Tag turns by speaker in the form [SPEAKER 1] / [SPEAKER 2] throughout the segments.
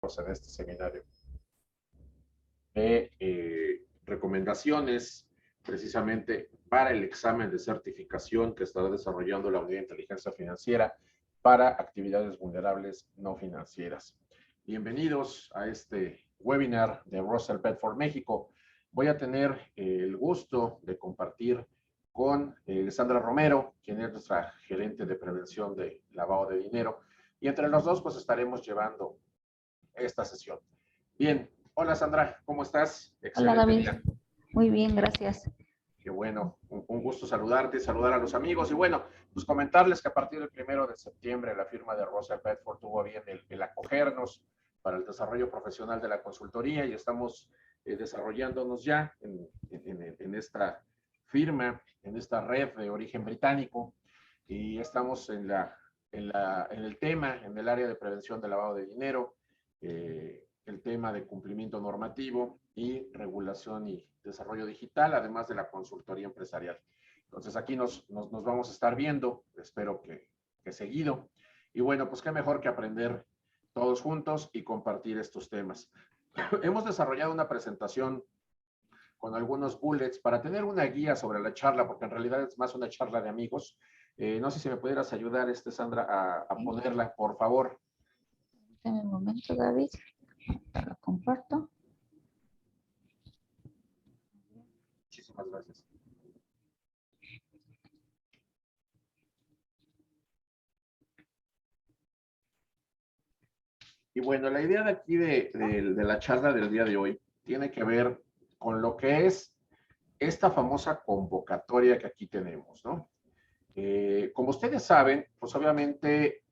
[SPEAKER 1] específicos en este seminario de recomendaciones precisamente para el examen de certificación que estará desarrollando la Unidad de Inteligencia Financiera para actividades vulnerables no financieras. Bienvenidos a este webinar de Russell Bedford México. Voy a tener el gusto de compartir con Sandra Romero, quien es nuestra gerente de prevención de lavado de dinero, y entre los dos pues estaremos llevando esta sesión. Bien, hola Sandra, ¿cómo estás?
[SPEAKER 2] Excelente. Hola David, día. Muy bien, gracias.
[SPEAKER 1] Qué bueno, un gusto saludarte, saludar a los amigos y bueno, pues comentarles que a partir del 1 de septiembre la firma de Russell Bedford tuvo bien el acogernos para el desarrollo profesional de la consultoría y estamos desarrollándonos ya en esta firma, en esta red de origen británico y estamos en el tema, en el área de prevención del lavado de dinero, el tema de cumplimiento normativo y regulación y desarrollo digital, además de la consultoría empresarial. Entonces aquí nos vamos a estar viendo, espero que seguido. Y bueno, pues qué mejor que aprender todos juntos y compartir estos temas. Hemos desarrollado una presentación con algunos bullets para tener una guía sobre la charla, porque en realidad es más una charla de amigos. No sé si me pudieras ayudar, Sandra, a ponerla, por favor.
[SPEAKER 2] En un momento, David. Te lo comparto.
[SPEAKER 1] Muchísimas gracias. Y bueno, la idea de aquí de la charla del día de hoy tiene que ver con lo que es esta famosa convocatoria que aquí tenemos, ¿no? Como ustedes saben, pues obviamente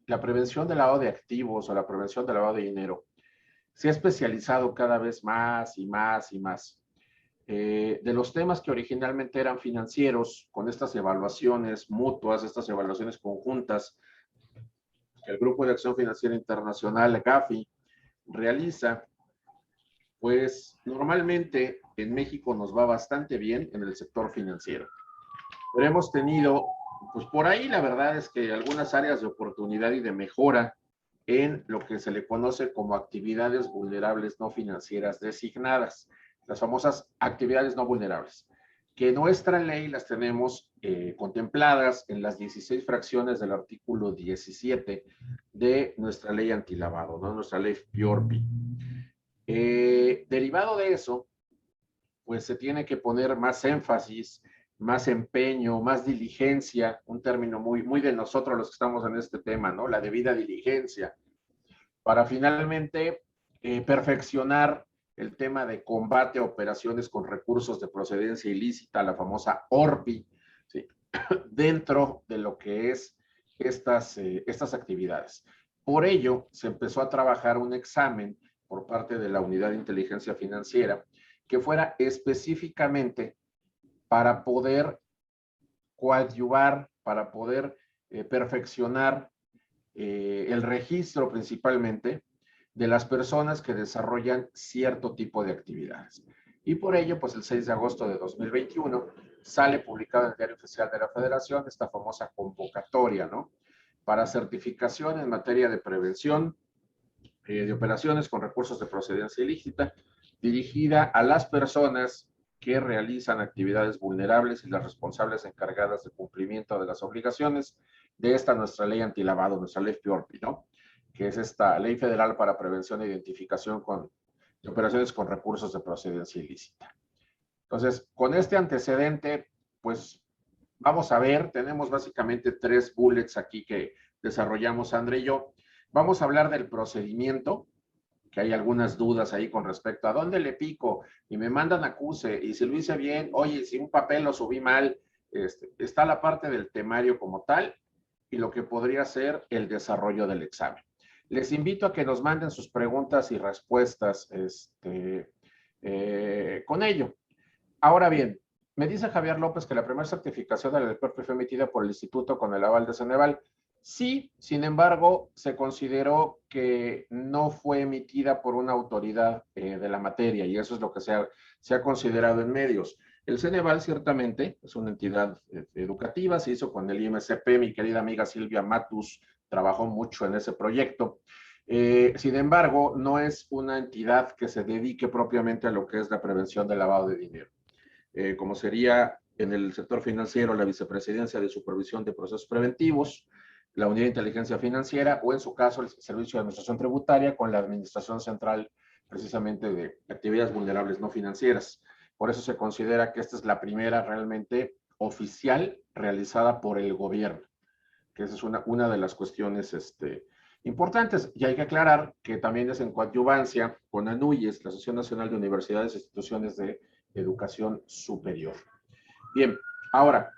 [SPEAKER 1] la prevención del lavado de activos o la prevención del lavado de dinero se ha especializado cada vez más y más y más. De los temas que originalmente eran financieros, con estas evaluaciones mutuas, estas evaluaciones conjuntas que el Grupo de Acción Financiera Internacional, GAFI, realiza, pues normalmente en México nos va bastante bien en el sector financiero. Pero hemos tenido, pues por ahí la verdad es que algunas áreas de oportunidad y de mejora en lo que se le conoce como actividades vulnerables no financieras designadas, las famosas actividades no vulnerables, que en nuestra ley las tenemos contempladas en las 16 fracciones del artículo 17 de nuestra ley antilavado, ¿no? Nuestra ley PIORPI. Derivado de eso, pues se tiene que poner más énfasis, más empeño, más diligencia, un término muy de nosotros los que estamos en este tema, ¿no? La debida diligencia, para finalmente perfeccionar el tema de combate a operaciones con recursos de procedencia ilícita, la famosa ORPI, ¿sí? Dentro de lo que es estas actividades. Por ello, se empezó a trabajar un examen por parte de la Unidad de Inteligencia Financiera que fuera específicamente para poder coadyuvar, para poder perfeccionar el registro principalmente de las personas que desarrollan cierto tipo de actividades. Y por ello, pues el 6 de agosto de 2021 sale publicado en el Diario Oficial de la Federación esta famosa convocatoria, ¿no? Para certificación en materia de prevención de operaciones con recursos de procedencia ilícita, dirigida a las personas que realizan actividades vulnerables y las responsables encargadas de cumplimiento de las obligaciones de esta nuestra ley antilavado, nuestra ley PIORPI, ¿no? Que es esta ley federal para prevención e identificación de operaciones con recursos de procedencia ilícita. Entonces, con este antecedente, pues vamos a ver, tenemos básicamente 3 bullets aquí que desarrollamos Sandra y yo. Vamos a hablar del procedimiento, que hay algunas dudas ahí con respecto a dónde le pico y me mandan acuse y si lo hice bien, oye, si un papel lo subí mal, está la parte del temario como tal y lo que podría ser el desarrollo del examen. Les invito a que nos manden sus preguntas y respuestas con ello. Ahora bien, me dice Javier López que la primera certificación de la PIORPI fue emitida por el Instituto con el aval de Ceneval. Sí, sin embargo, se consideró que no fue emitida por una autoridad de la materia y eso es lo que se ha considerado en medios. El Ceneval ciertamente es una entidad educativa, se hizo con el IMCP, mi querida amiga Silvia Matus trabajó mucho en ese proyecto. Sin embargo, no es una entidad que se dedique propiamente a lo que es la prevención del lavado de dinero. Como sería en el sector financiero la Vicepresidencia de Supervisión de Procesos Preventivos, la Unidad de Inteligencia Financiera o en su caso el Servicio de Administración Tributaria con la Administración Central precisamente de actividades vulnerables no financieras. Por eso se considera que esta es la primera realmente oficial realizada por el gobierno, que esa es una de las cuestiones importantes. Y hay que aclarar que también es en coadyuvancia con ANUYES, la Asociación Nacional de Universidades e Instituciones de Educación Superior. Bien, ahora,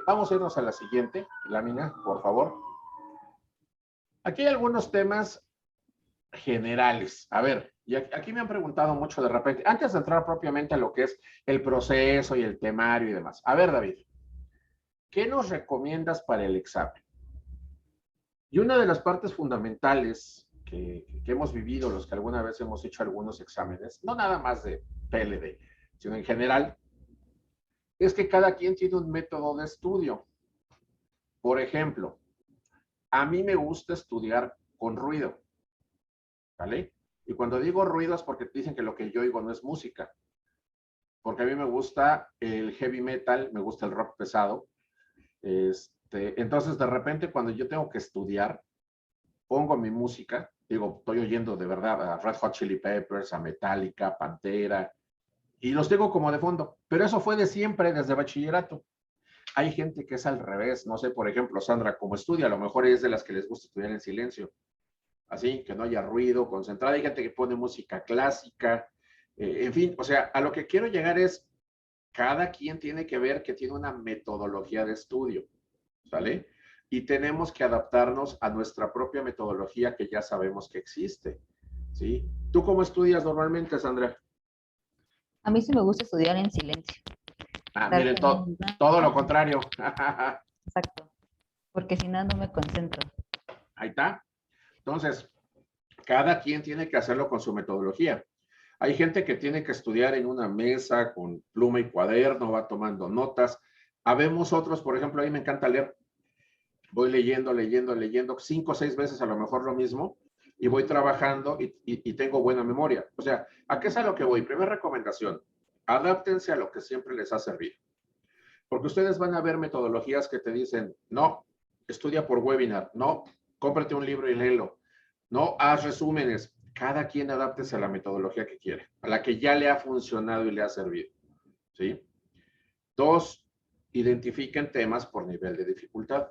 [SPEAKER 1] vamos a irnos a la siguiente lámina, por favor. Aquí hay algunos temas generales. A ver, y aquí me han preguntado mucho de repente, antes de entrar propiamente a lo que es el proceso y el temario y demás. A ver, David, ¿qué nos recomiendas para el examen? Y una de las partes fundamentales que hemos vivido, los que alguna vez hemos hecho algunos exámenes, no nada más de PLD, sino en general, es que cada quien tiene un método de estudio. Por ejemplo, a mí me gusta estudiar con ruido, ¿vale? Y cuando digo ruido es porque dicen que lo que yo oigo no es música, porque a mí me gusta el heavy metal, me gusta el rock pesado. Entonces, de repente, cuando yo tengo que estudiar, pongo mi música, digo, estoy oyendo de verdad a Red Hot Chili Peppers, a Metallica, Pantera, y los tengo como de fondo. Pero eso fue de siempre, desde bachillerato. Hay gente que es al revés, no sé, por ejemplo, Sandra, como estudia, a lo mejor es de las que les gusta estudiar en silencio, así, que no haya ruido, concentrada. Hay gente que pone música clásica, en fin, o sea, a lo que quiero llegar es, cada quien tiene que ver que tiene una metodología de estudio, ¿sale? Y tenemos que adaptarnos a nuestra propia metodología que ya sabemos que existe, ¿sí? ¿Tú cómo estudias normalmente, Sandra?
[SPEAKER 2] A mí sí me gusta estudiar en silencio.
[SPEAKER 1] Ah,
[SPEAKER 2] Estar
[SPEAKER 1] miren,
[SPEAKER 2] como en
[SPEAKER 1] todo lo
[SPEAKER 2] blanco.
[SPEAKER 1] contrario.
[SPEAKER 2] Exacto. Porque si no, no me concentro.
[SPEAKER 1] Ahí está. Entonces, cada quien tiene que hacerlo con su metodología. Hay gente que tiene que estudiar en una mesa con pluma y cuaderno, va tomando notas. Habemos otros, por ejemplo, a mí me encanta leer. Voy leyendo 5 o 6 veces a lo mejor lo mismo y voy trabajando y tengo buena memoria. O sea, ¿a qué es a lo que voy? Primera recomendación, adáptense a lo que siempre les ha servido. Porque ustedes van a ver metodologías que te dicen, no, estudia por webinar, no, cómprate un libro y léelo, no, haz resúmenes. Cada quien adáptese a la metodología que quiere, a la que ya le ha funcionado y le ha servido. ¿Sí? Dos, identifiquen temas por nivel de dificultad.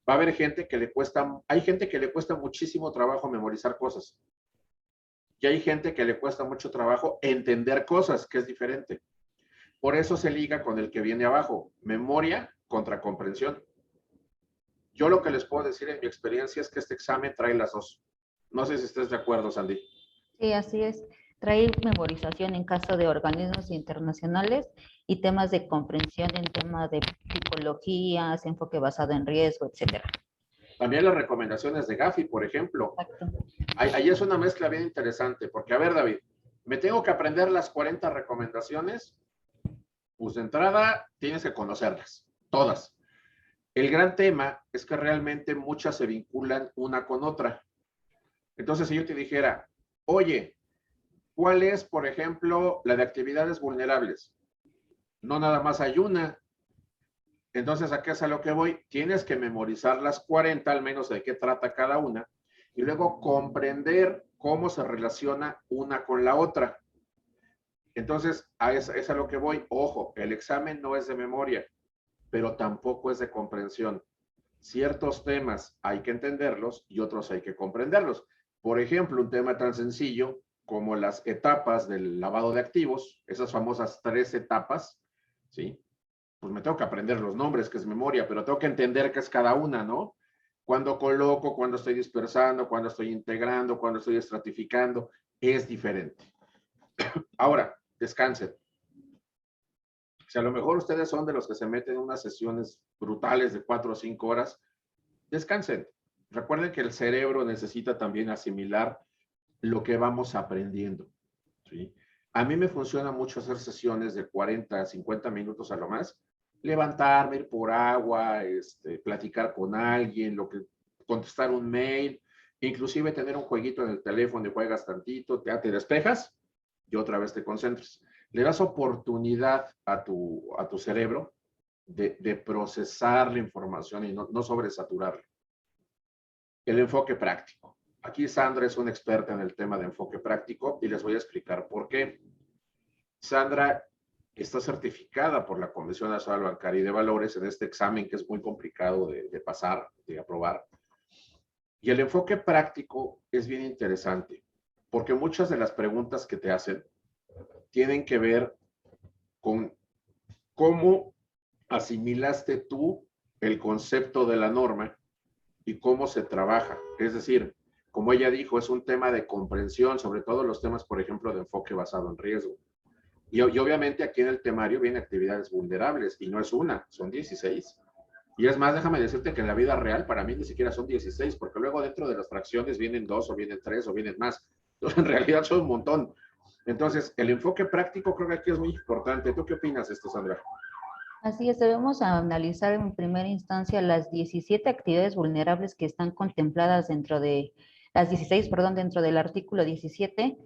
[SPEAKER 1] Va a haber gente que le cuesta, hay gente que le cuesta muchísimo trabajo memorizar cosas. Y hay gente que le cuesta mucho trabajo entender cosas, que es diferente. Por eso se liga con el que viene abajo, memoria contra comprensión. Yo lo que les puedo decir en mi experiencia es que este examen trae las dos. No sé si estés de acuerdo, Sandy.
[SPEAKER 2] Sí, así es. Trae memorización en caso de organismos internacionales y temas de comprensión en temas de tipologías, enfoque basado en riesgo, etcétera.
[SPEAKER 1] También las recomendaciones de Gafi, por ejemplo.
[SPEAKER 2] Exacto.
[SPEAKER 1] Ahí es una mezcla bien interesante, porque a ver, David, ¿me tengo que aprender las 40 recomendaciones? Pues de entrada tienes que conocerlas, todas. El gran tema es que realmente muchas se vinculan una con otra. Entonces, si yo te dijera, oye, ¿cuál es, por ejemplo, la de actividades vulnerables? No nada más hay una. Entonces, ¿a qué es a lo que voy? Tienes que memorizar las 40, al menos de qué trata cada una, y luego comprender cómo se relaciona una con la otra. Entonces, es a lo que voy. Ojo, el examen no es de memoria, pero tampoco es de comprensión. Ciertos temas hay que entenderlos y otros hay que comprenderlos. Por ejemplo, un tema tan sencillo como las etapas del lavado de activos, esas famosas 3 etapas, ¿sí? Pues me tengo que aprender los nombres, que es memoria, pero tengo que entender qué es cada una, ¿no? Cuando coloco, cuando estoy dispersando, cuando estoy integrando, cuando estoy estratificando, es diferente. Ahora, descansen. Si a lo mejor ustedes son de los que se meten en unas sesiones brutales de 4 o 5 horas, descansen. Recuerden que el cerebro necesita también asimilar lo que vamos aprendiendo, ¿sí? A mí me funciona mucho hacer sesiones de 40 a 50 minutos a lo más, levantarme, ir por agua, platicar con alguien, contestar un mail, inclusive tener un jueguito en el teléfono y juegas tantito, te despejas y otra vez te concentras. Le das oportunidad a tu cerebro de procesar la información y no sobresaturarla. El enfoque práctico. Aquí Sandra es una experta en el tema de enfoque práctico y les voy a explicar por qué. Sandra está certificada por la Comisión Nacional Bancaria y de Valores en este examen que es muy complicado de pasar, de aprobar. Y el enfoque práctico es bien interesante, porque muchas de las preguntas que te hacen tienen que ver con cómo asimilaste tú el concepto de la norma y cómo se trabaja. Es decir, como ella dijo, es un tema de comprensión, sobre todo los temas, por ejemplo, de enfoque basado en riesgo. Y obviamente aquí en el temario vienen actividades vulnerables, y no es una, son 16. Y es más, déjame decirte que en la vida real para mí ni siquiera son 16, porque luego dentro de las fracciones vienen 2 o vienen 3 o vienen más. Entonces, en realidad son un montón. Entonces, el enfoque práctico creo que aquí es muy importante. ¿Tú qué opinas de esto, Sandra?
[SPEAKER 2] Así es, debemos analizar en primera instancia las 17 actividades vulnerables que están contempladas dentro de, las 16, perdón, dentro del artículo 17,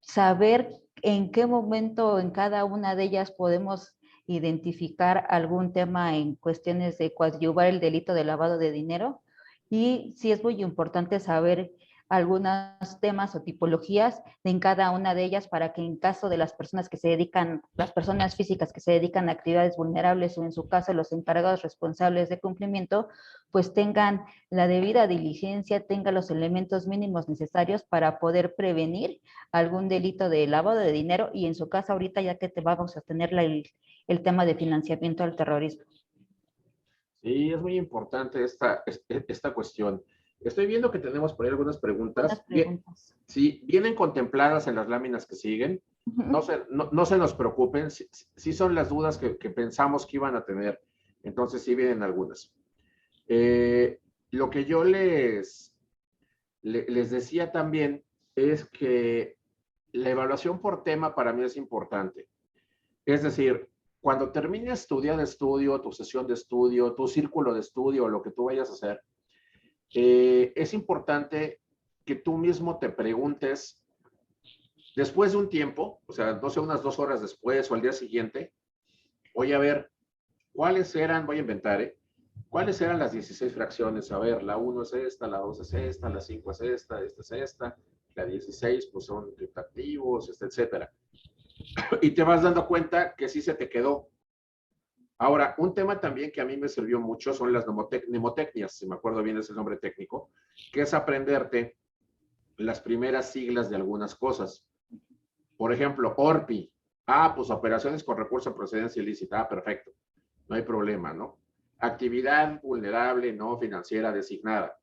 [SPEAKER 2] saber en qué momento en cada una de ellas podemos identificar algún tema en cuestiones de coadyuvar el delito de lavado de dinero, y sí es muy importante saber algunos temas o tipologías en cada una de ellas para que en caso de las personas que se dedican, las personas físicas que se dedican a actividades vulnerables o en su caso los encargados responsables de cumplimiento, pues tengan la debida diligencia, tengan los elementos mínimos necesarios para poder prevenir algún delito de lavado de dinero y en su caso ahorita ya que te vamos a tener el tema de financiamiento al terrorismo.
[SPEAKER 1] Sí, es muy importante esta cuestión. Estoy viendo que tenemos por ahí algunas preguntas. Bien, sí, vienen contempladas en las láminas que siguen. No se nos preocupen, sí son las dudas que pensamos que iban a tener. Entonces sí vienen algunas. Lo que yo les decía también es que la evaluación por tema para mí es importante. Es decir, cuando termines tu día de estudio, tu sesión de estudio, tu círculo de estudio, lo que tú vayas a hacer, es importante que tú mismo te preguntes, después de un tiempo, o sea, no sé, unas 2 horas después o al día siguiente, voy a ver cuáles eran, voy a inventar, ¿cuáles eran las 16 fracciones? A ver, la 1 es esta, la 2 es esta, la 5 es esta es esta, la 16 pues son criptoactivos, etcétera. Y te vas dando cuenta que sí se te quedó. Ahora, un tema también que a mí me sirvió mucho son las mnemotecnias, si me acuerdo bien es el nombre técnico, que es aprenderte las primeras siglas de algunas cosas. Por ejemplo, ORPI. Ah, pues operaciones con recurso de procedencia ilícita. Ah, perfecto. No hay problema, ¿no? Actividad vulnerable no financiera designada.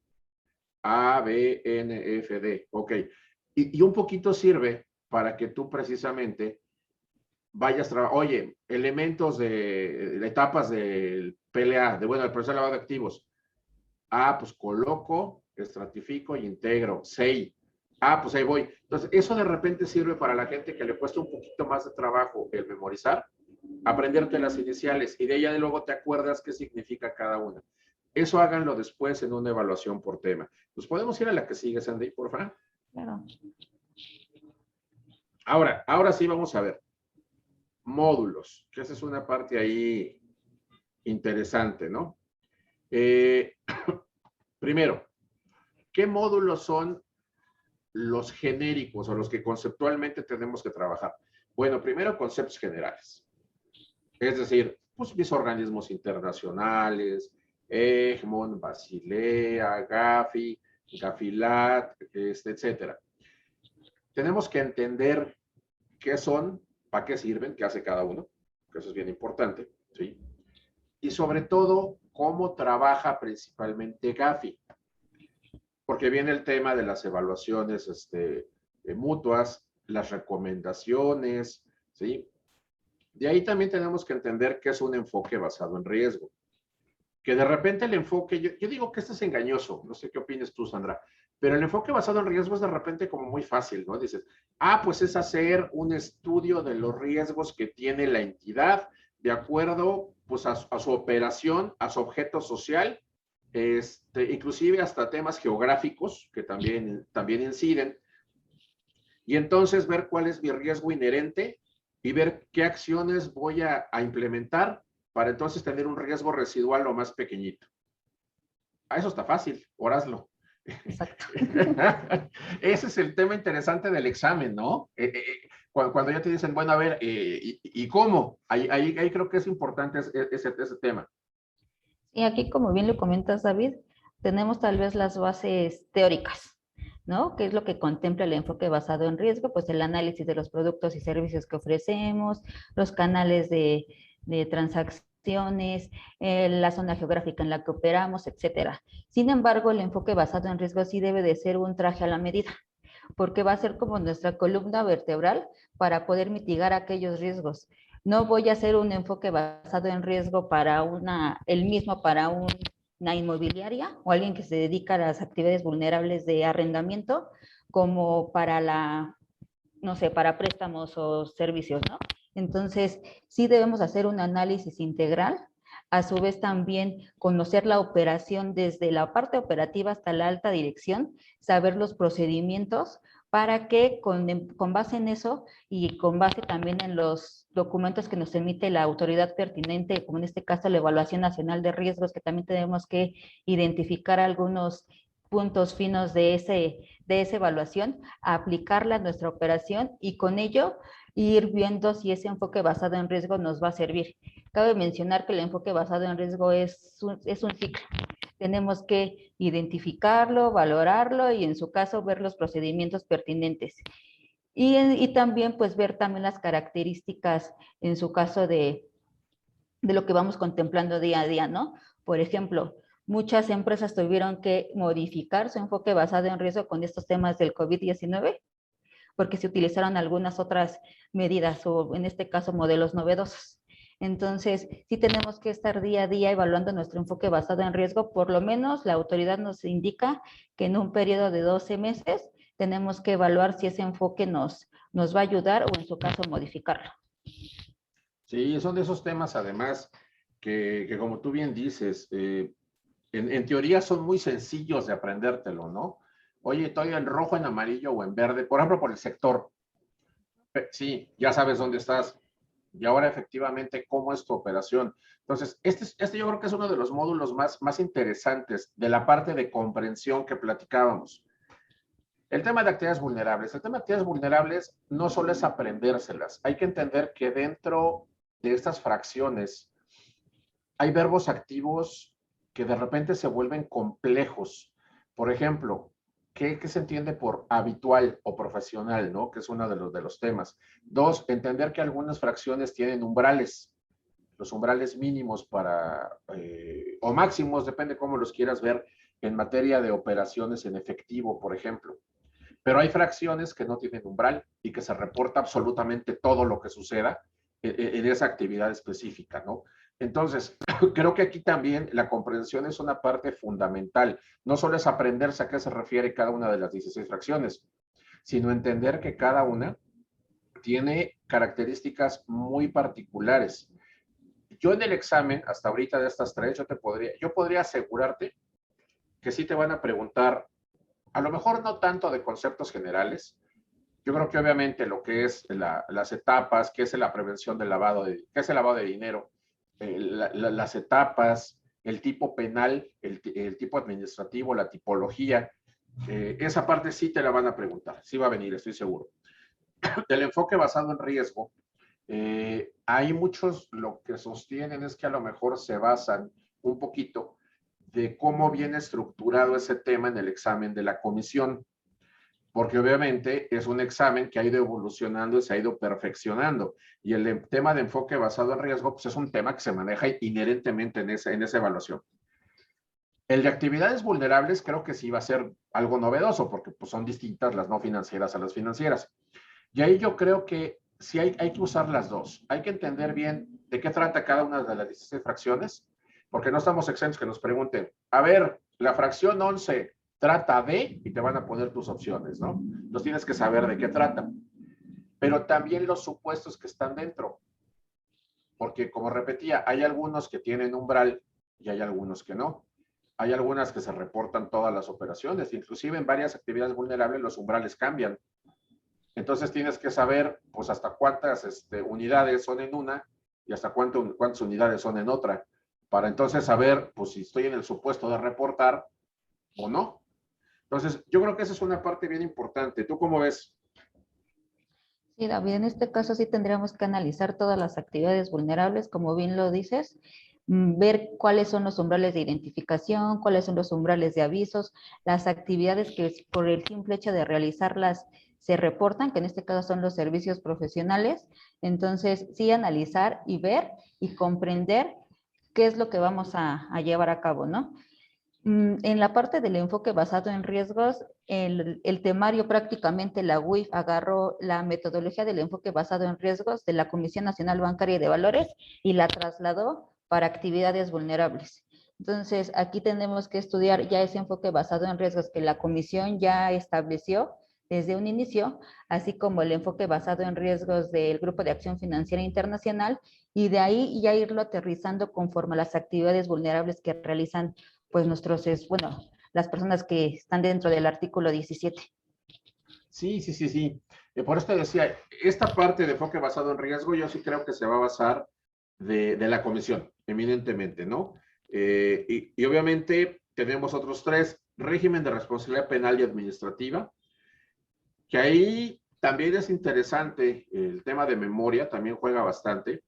[SPEAKER 1] A, B, N, F, D. Ok. Y un poquito sirve para que tú precisamente vayas trabajando. Oye, elementos de etapas del PLA, del proceso de lavado de activos. Ah, pues coloco, estratifico y integro. SEI. Ah, pues ahí voy. Entonces, eso de repente sirve para la gente que le cuesta un poquito más de trabajo el memorizar, aprenderte las iniciales y de ella de luego te acuerdas qué significa cada una. Eso háganlo después en una evaluación por tema. Pues podemos ir a la que sigue, Sandy, por favor.
[SPEAKER 2] Claro.
[SPEAKER 1] Ahora sí vamos a ver. Módulos, que esa es una parte ahí interesante, ¿no? Primero, ¿qué módulos son los genéricos o los que conceptualmente tenemos que trabajar? Bueno, primero conceptos generales. Es decir, pues mis organismos internacionales, Egmont, Basilea, Gafi, Gafilat, etcétera. Tenemos que entender qué son, para qué sirven, qué hace cada uno, que eso es bien importante, ¿sí? Y sobre todo, cómo trabaja principalmente Gafi. Porque viene el tema de las evaluaciones mutuas, las recomendaciones, ¿sí? De ahí también tenemos que entender qué es un enfoque basado en riesgo. Que de repente el enfoque, yo digo que este es engañoso, no sé qué opinas tú, Sandra, pero el enfoque basado en riesgo es de repente como muy fácil, ¿no? Dices, ah, pues es hacer un estudio de los riesgos que tiene la entidad de acuerdo pues a su operación, a su objeto social inclusive hasta temas geográficos que también inciden, y entonces ver cuál es mi riesgo inherente y ver qué acciones voy a implementar para entonces tener un riesgo residual lo más pequeñito. Eso está fácil, ahora hazlo.
[SPEAKER 2] Exacto.
[SPEAKER 1] Ese es el tema interesante del examen, ¿no? Cuando ya te dicen, bueno, a ver, ¿y cómo? Ahí creo que es importante ese tema.
[SPEAKER 2] Y aquí, como bien lo comentas, David, tenemos tal vez las bases teóricas, ¿no? ¿Qué es lo que contempla el enfoque basado en riesgo? Pues el análisis de los productos y servicios que ofrecemos, los canales de transacciones, la zona geográfica en la que operamos, etcétera. Sin embargo, el enfoque basado en riesgo sí debe de ser un traje a la medida, porque va a ser como nuestra columna vertebral para poder mitigar aquellos riesgos. No voy a hacer un enfoque basado en riesgo para el mismo para una inmobiliaria o alguien que se dedica a las actividades vulnerables de arrendamiento, como para no sé, para préstamos o servicios, ¿no? Entonces, sí debemos hacer un análisis integral, a su vez también conocer la operación desde la parte operativa hasta la alta dirección, saber los procedimientos para que con base en eso y con base también en los documentos que nos emite la autoridad pertinente, como en este caso la Evaluación Nacional de Riesgos, que también tenemos que identificar algunos puntos finos de esa evaluación, aplicarla a nuestra operación y con ello ir viendo si ese enfoque basado en riesgo nos va a servir. Cabe mencionar que el enfoque basado en riesgo es un ciclo. Tenemos que identificarlo, valorarlo y en su caso ver los procedimientos pertinentes. Y también pues ver también las características en su caso de lo que vamos contemplando día a día, ¿no? Por ejemplo, muchas empresas tuvieron que modificar su enfoque basado en riesgo con estos temas del COVID-19 porque se utilizaron algunas otras medidas o en este caso modelos novedosos. Entonces, sí tenemos que estar día a día evaluando nuestro enfoque basado en riesgo. Por lo menos la autoridad nos indica que en un periodo de 12 meses tenemos que evaluar si ese enfoque nos va a ayudar o en su caso modificarlo.
[SPEAKER 1] Sí, son de esos temas además que como tú bien dices, en teoría son muy sencillos de aprendértelo, ¿no? Oye, estoy en rojo, en amarillo o en verde, por ejemplo, por el sector. Sí, ya sabes dónde estás. Y ahora efectivamente, ¿cómo es tu operación? Entonces, este yo creo que es uno de los módulos más interesantes de la parte de comprensión que platicábamos. El tema de actividades vulnerables. El tema de actividades vulnerables no solo es aprendérselas. Hay que entender que dentro de estas fracciones hay verbos activos que de repente se vuelven complejos. Por ejemplo, ¿qué se entiende por habitual o profesional, ¿no? Que es uno de los temas. Dos, entender que algunas fracciones tienen umbrales, los umbrales mínimos o máximos, depende cómo los quieras ver, en materia de operaciones en efectivo, por ejemplo. Pero hay fracciones que no tienen umbral y que se reporta absolutamente todo lo que suceda en esa actividad específica, ¿no? Entonces, creo que aquí también la comprensión es una parte fundamental. No solo es aprenderse a qué se refiere cada una de las 16 fracciones, sino entender que cada una tiene características muy particulares. Yo en el examen, hasta ahorita de estas tres, yo podría asegurarte que sí te van a preguntar, a lo mejor no tanto de conceptos generales. Yo creo que obviamente lo que es las etapas, qué es la prevención del qué es el lavado de dinero, las etapas, el tipo penal, el tipo administrativo, la tipología, esa parte sí te la van a preguntar, sí va a venir, estoy seguro. Del enfoque basado en riesgo, hay muchos lo que sostienen es que a lo mejor se basan un poquito de cómo viene estructurado ese tema en el examen de la comisión, porque obviamente es un examen que ha ido evolucionando y se ha ido perfeccionando. Y el tema de enfoque basado en riesgo, pues es un tema que se maneja inherentemente en esa evaluación. El de actividades vulnerables creo que sí va a ser algo novedoso, porque pues, son distintas las no financieras a las financieras. Y ahí yo creo que sí hay que usar las dos. Hay que entender bien de qué trata cada una de las 16 fracciones, porque no estamos exentos que nos pregunten, a ver, la fracción 11 trata de, y te van a poner tus opciones, ¿no? Los tienes que saber de qué trata. Pero también los supuestos que están dentro, porque como repetía, hay algunos que tienen umbral y hay algunos que no. Hay algunas que se reportan todas las operaciones, inclusive en varias actividades vulnerables los umbrales cambian. Entonces tienes que saber pues hasta cuántas unidades son en una y hasta cuántas unidades son en otra, para entonces saber pues si estoy en el supuesto de reportar o no. Entonces yo creo que esa es una parte bien importante. ¿Tú cómo ves?
[SPEAKER 2] Sí, David, en este caso sí tendríamos que analizar todas las actividades vulnerables, como bien lo dices, ver cuáles son los umbrales de identificación, cuáles son los umbrales de avisos, las actividades que por el simple hecho de realizarlas se reportan, que en este caso son los servicios profesionales. Entonces, sí analizar y ver y comprender qué es lo que vamos a llevar a cabo, ¿no? En la parte del enfoque basado en riesgos, el temario prácticamente la UIF agarró la metodología del enfoque basado en riesgos de la Comisión Nacional Bancaria y de Valores y la trasladó para actividades vulnerables. Entonces, aquí tenemos que estudiar ya ese enfoque basado en riesgos que la Comisión ya estableció desde un inicio, así como el enfoque basado en riesgos del Grupo de Acción Financiera Internacional, y de ahí ya irlo aterrizando conforme a las actividades vulnerables que realizan pues bueno, las personas que están dentro del artículo 17.
[SPEAKER 1] Sí, sí, sí, sí. Por esto decía, esta parte de enfoque basado en riesgo, yo sí creo que se va a basar de la comisión, eminentemente, ¿no? Y obviamente tenemos otros tres, régimen de responsabilidad penal y administrativa, que ahí también es interesante el tema de memoria, también juega bastante.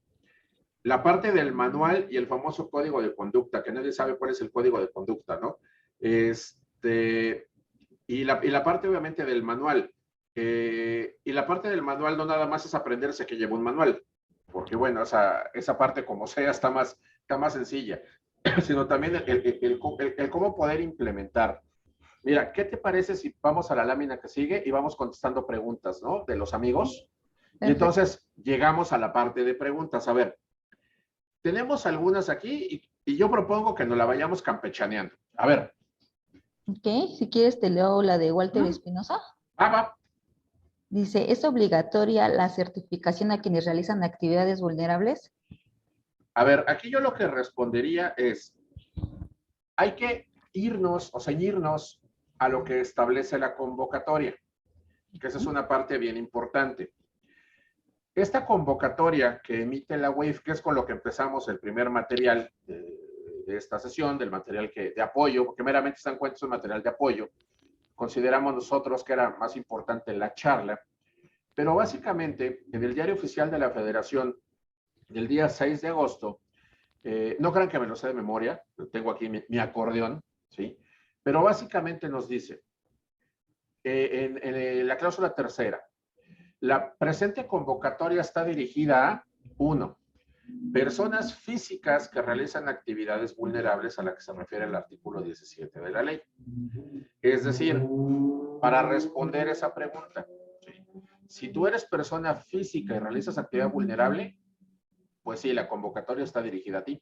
[SPEAKER 1] La parte del manual y el famoso código de conducta, que nadie sabe cuál es el código de conducta, ¿no? Y la parte obviamente del manual. Y la parte del manual no nada más es aprenderse que lleva un manual, porque bueno, esa parte como sea está más sencilla, sino también el cómo poder implementar. Mira, ¿qué te parece si vamos a la lámina que sigue y vamos contestando preguntas, ¿no? De los amigos. Y
[SPEAKER 2] Perfecto.
[SPEAKER 1] entonces llegamos a la parte de preguntas. A ver, tenemos algunas aquí y yo propongo que nos la vayamos campechaneando. A ver.
[SPEAKER 2] Ok, si quieres te leo la de Walter Espinosa.
[SPEAKER 1] Va.
[SPEAKER 2] Dice, ¿es obligatoria la certificación a quienes realizan actividades vulnerables?
[SPEAKER 1] A ver, aquí yo lo que respondería es, hay que irnos o ceñirnos a lo que establece la convocatoria, que esa es una parte bien importante. Esta convocatoria que emite la UIF, que es con lo que empezamos el primer material de esta sesión, del material de apoyo, porque meramente se dan cuenta es un material de apoyo, consideramos nosotros que era más importante la charla, pero básicamente en el Diario Oficial de la Federación del día 6 de agosto, no crean que me lo sé de memoria, tengo aquí mi acordeón, ¿sí? Pero básicamente nos dice, en la cláusula tercera, la presente convocatoria está dirigida a, 1, personas físicas que realizan actividades vulnerables a la que se refiere el artículo 17 de la ley. Es decir, para responder esa pregunta, ¿sí? Si tú eres persona física y realizas actividad vulnerable, pues sí, la convocatoria está dirigida a ti.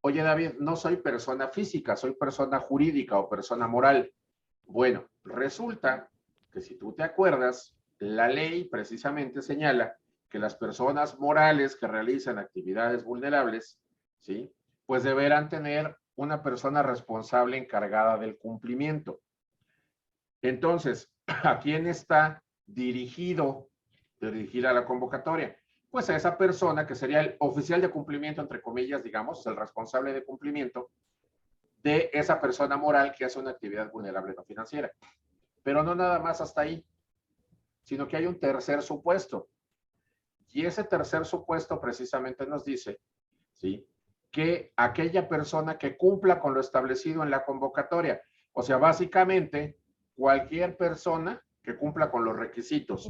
[SPEAKER 1] Oye, David, no soy persona física, soy persona jurídica o persona moral. Bueno, resulta que si tú te acuerdas, la ley precisamente señala que las personas morales que realizan actividades vulnerables, ¿sí? Pues deberán tener una persona responsable encargada del cumplimiento. Entonces, ¿a quién está dirigida la convocatoria? Pues a esa persona que sería el oficial de cumplimiento, entre comillas, digamos, el responsable de cumplimiento de esa persona moral que hace una actividad vulnerable no financiera. Pero no nada más hasta ahí, sino que hay un tercer supuesto. Y ese tercer supuesto precisamente nos dice, ¿sí?, que aquella persona que cumpla con lo establecido en la convocatoria, o sea, básicamente cualquier persona que cumpla con los requisitos,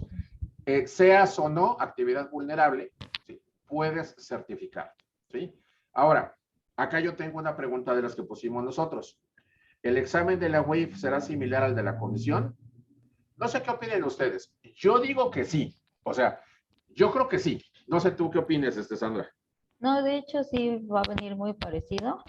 [SPEAKER 1] seas o no actividad vulnerable, ¿sí?, puedes certificar, ¿sí? Ahora, acá yo tengo una pregunta de las que pusimos nosotros. ¿El examen de la UIF será similar al de la comisión? No sé qué opinen ustedes. Yo digo que sí. O sea, yo creo que sí. No sé tú qué opines, Sandra.
[SPEAKER 2] No, de hecho sí va a venir muy parecido.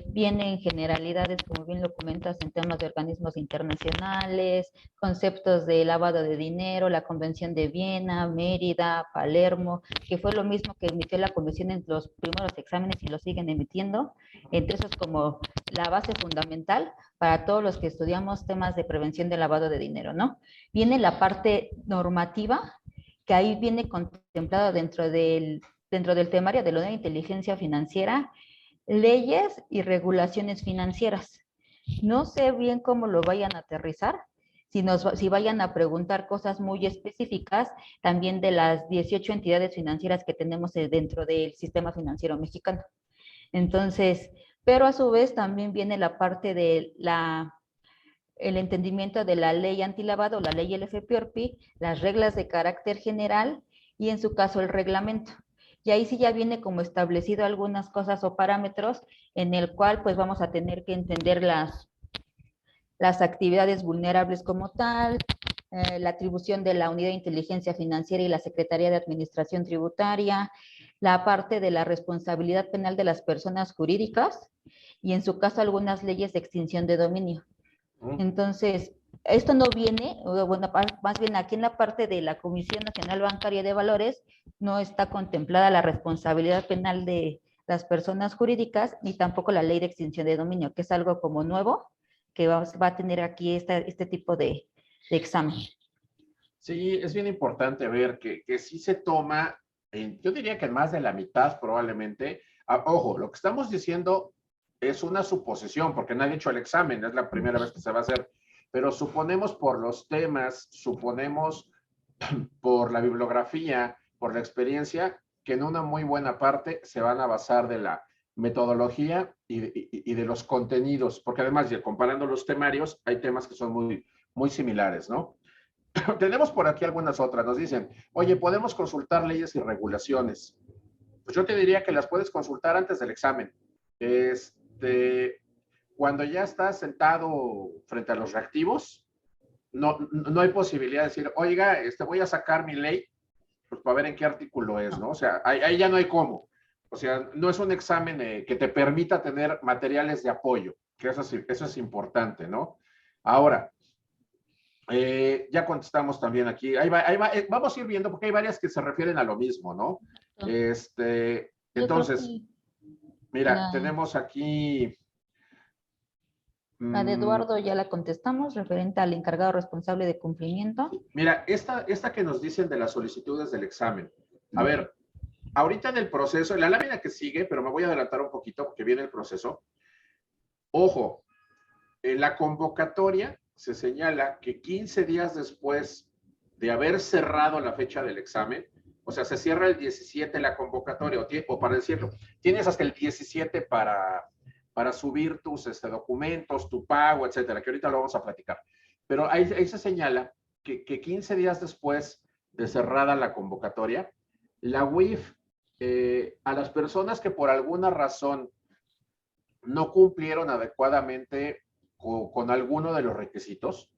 [SPEAKER 2] Vienen generalidades, como bien lo comentas, en temas de organismos internacionales, conceptos de lavado de dinero, la Convención de Viena, Mérida, Palermo, que fue lo mismo que emitió la Comisión en los primeros exámenes y lo siguen emitiendo. Entre esos, como la base fundamental para todos los que estudiamos temas de prevención de lavado de dinero, ¿no? Viene la parte normativa, que ahí viene contemplado dentro del temario de la Unidad de Inteligencia Financiera, leyes y regulaciones financieras. No sé bien cómo lo vayan a aterrizar, si vayan a preguntar cosas muy específicas también de las 18 entidades financieras que tenemos dentro del sistema financiero mexicano. Entonces, pero a su vez también viene la parte de el entendimiento de la ley antilavado, la ley LFPORPI, las reglas de carácter general y en su caso el reglamento. Y ahí sí ya viene como establecido algunas cosas o parámetros en el cual pues vamos a tener que entender las actividades vulnerables como tal, la atribución de la Unidad de Inteligencia Financiera y la Secretaría de Administración Tributaria, la parte de la responsabilidad penal de las personas jurídicas y en su caso algunas leyes de extinción de dominio. Entonces, esto no viene, bueno, más bien aquí en la parte de la Comisión Nacional Bancaria de Valores no está contemplada la responsabilidad penal de las personas jurídicas ni tampoco la ley de extinción de dominio, que es algo como nuevo que va a tener aquí este tipo de examen.
[SPEAKER 1] Sí, es bien importante ver que sí se toma, yo diría que en más de la mitad probablemente. Ojo, lo que estamos diciendo es una suposición, porque nadie ha hecho el examen, es la primera vez que se va a hacer, pero suponemos por los temas, suponemos por la bibliografía, por la experiencia, que en una muy buena parte se van a basar de la metodología y de los contenidos, porque además, comparando los temarios, hay temas que son muy similares, ¿no? Tenemos por aquí algunas otras. Nos dicen, oye, podemos consultar leyes y regulaciones. Pues yo te diría que las puedes consultar antes del examen. Cuando ya estás sentado frente a los reactivos, no hay posibilidad de decir, oiga, voy a sacar mi ley, pues para ver en qué artículo es, ¿no? O sea, ahí ya no hay cómo. O sea, no es un examen que te permita tener materiales de apoyo, que eso es importante, ¿no? Ahora, ya contestamos también aquí. Vamos a ir viendo porque hay varias que se refieren a lo mismo, ¿no? Entonces, mira, tenemos aquí.
[SPEAKER 2] La de Eduardo ya la contestamos, referente al encargado responsable de cumplimiento.
[SPEAKER 1] Mira, esta que nos dicen de las solicitudes del examen. A ver, ahorita en el proceso, en la lámina que sigue, pero me voy a adelantar un poquito porque viene el proceso. Ojo, en la convocatoria se señala que 15 días después de haber cerrado la fecha del examen, o sea, se cierra el 17 la convocatoria, o para decirlo, tienes hasta el 17 para subir tus documentos, tu pago, etcétera, que ahorita lo vamos a platicar. Pero ahí se señala que 15 días después de cerrada la convocatoria, la UIF, a las personas que por alguna razón no cumplieron adecuadamente con alguno de los requisitos.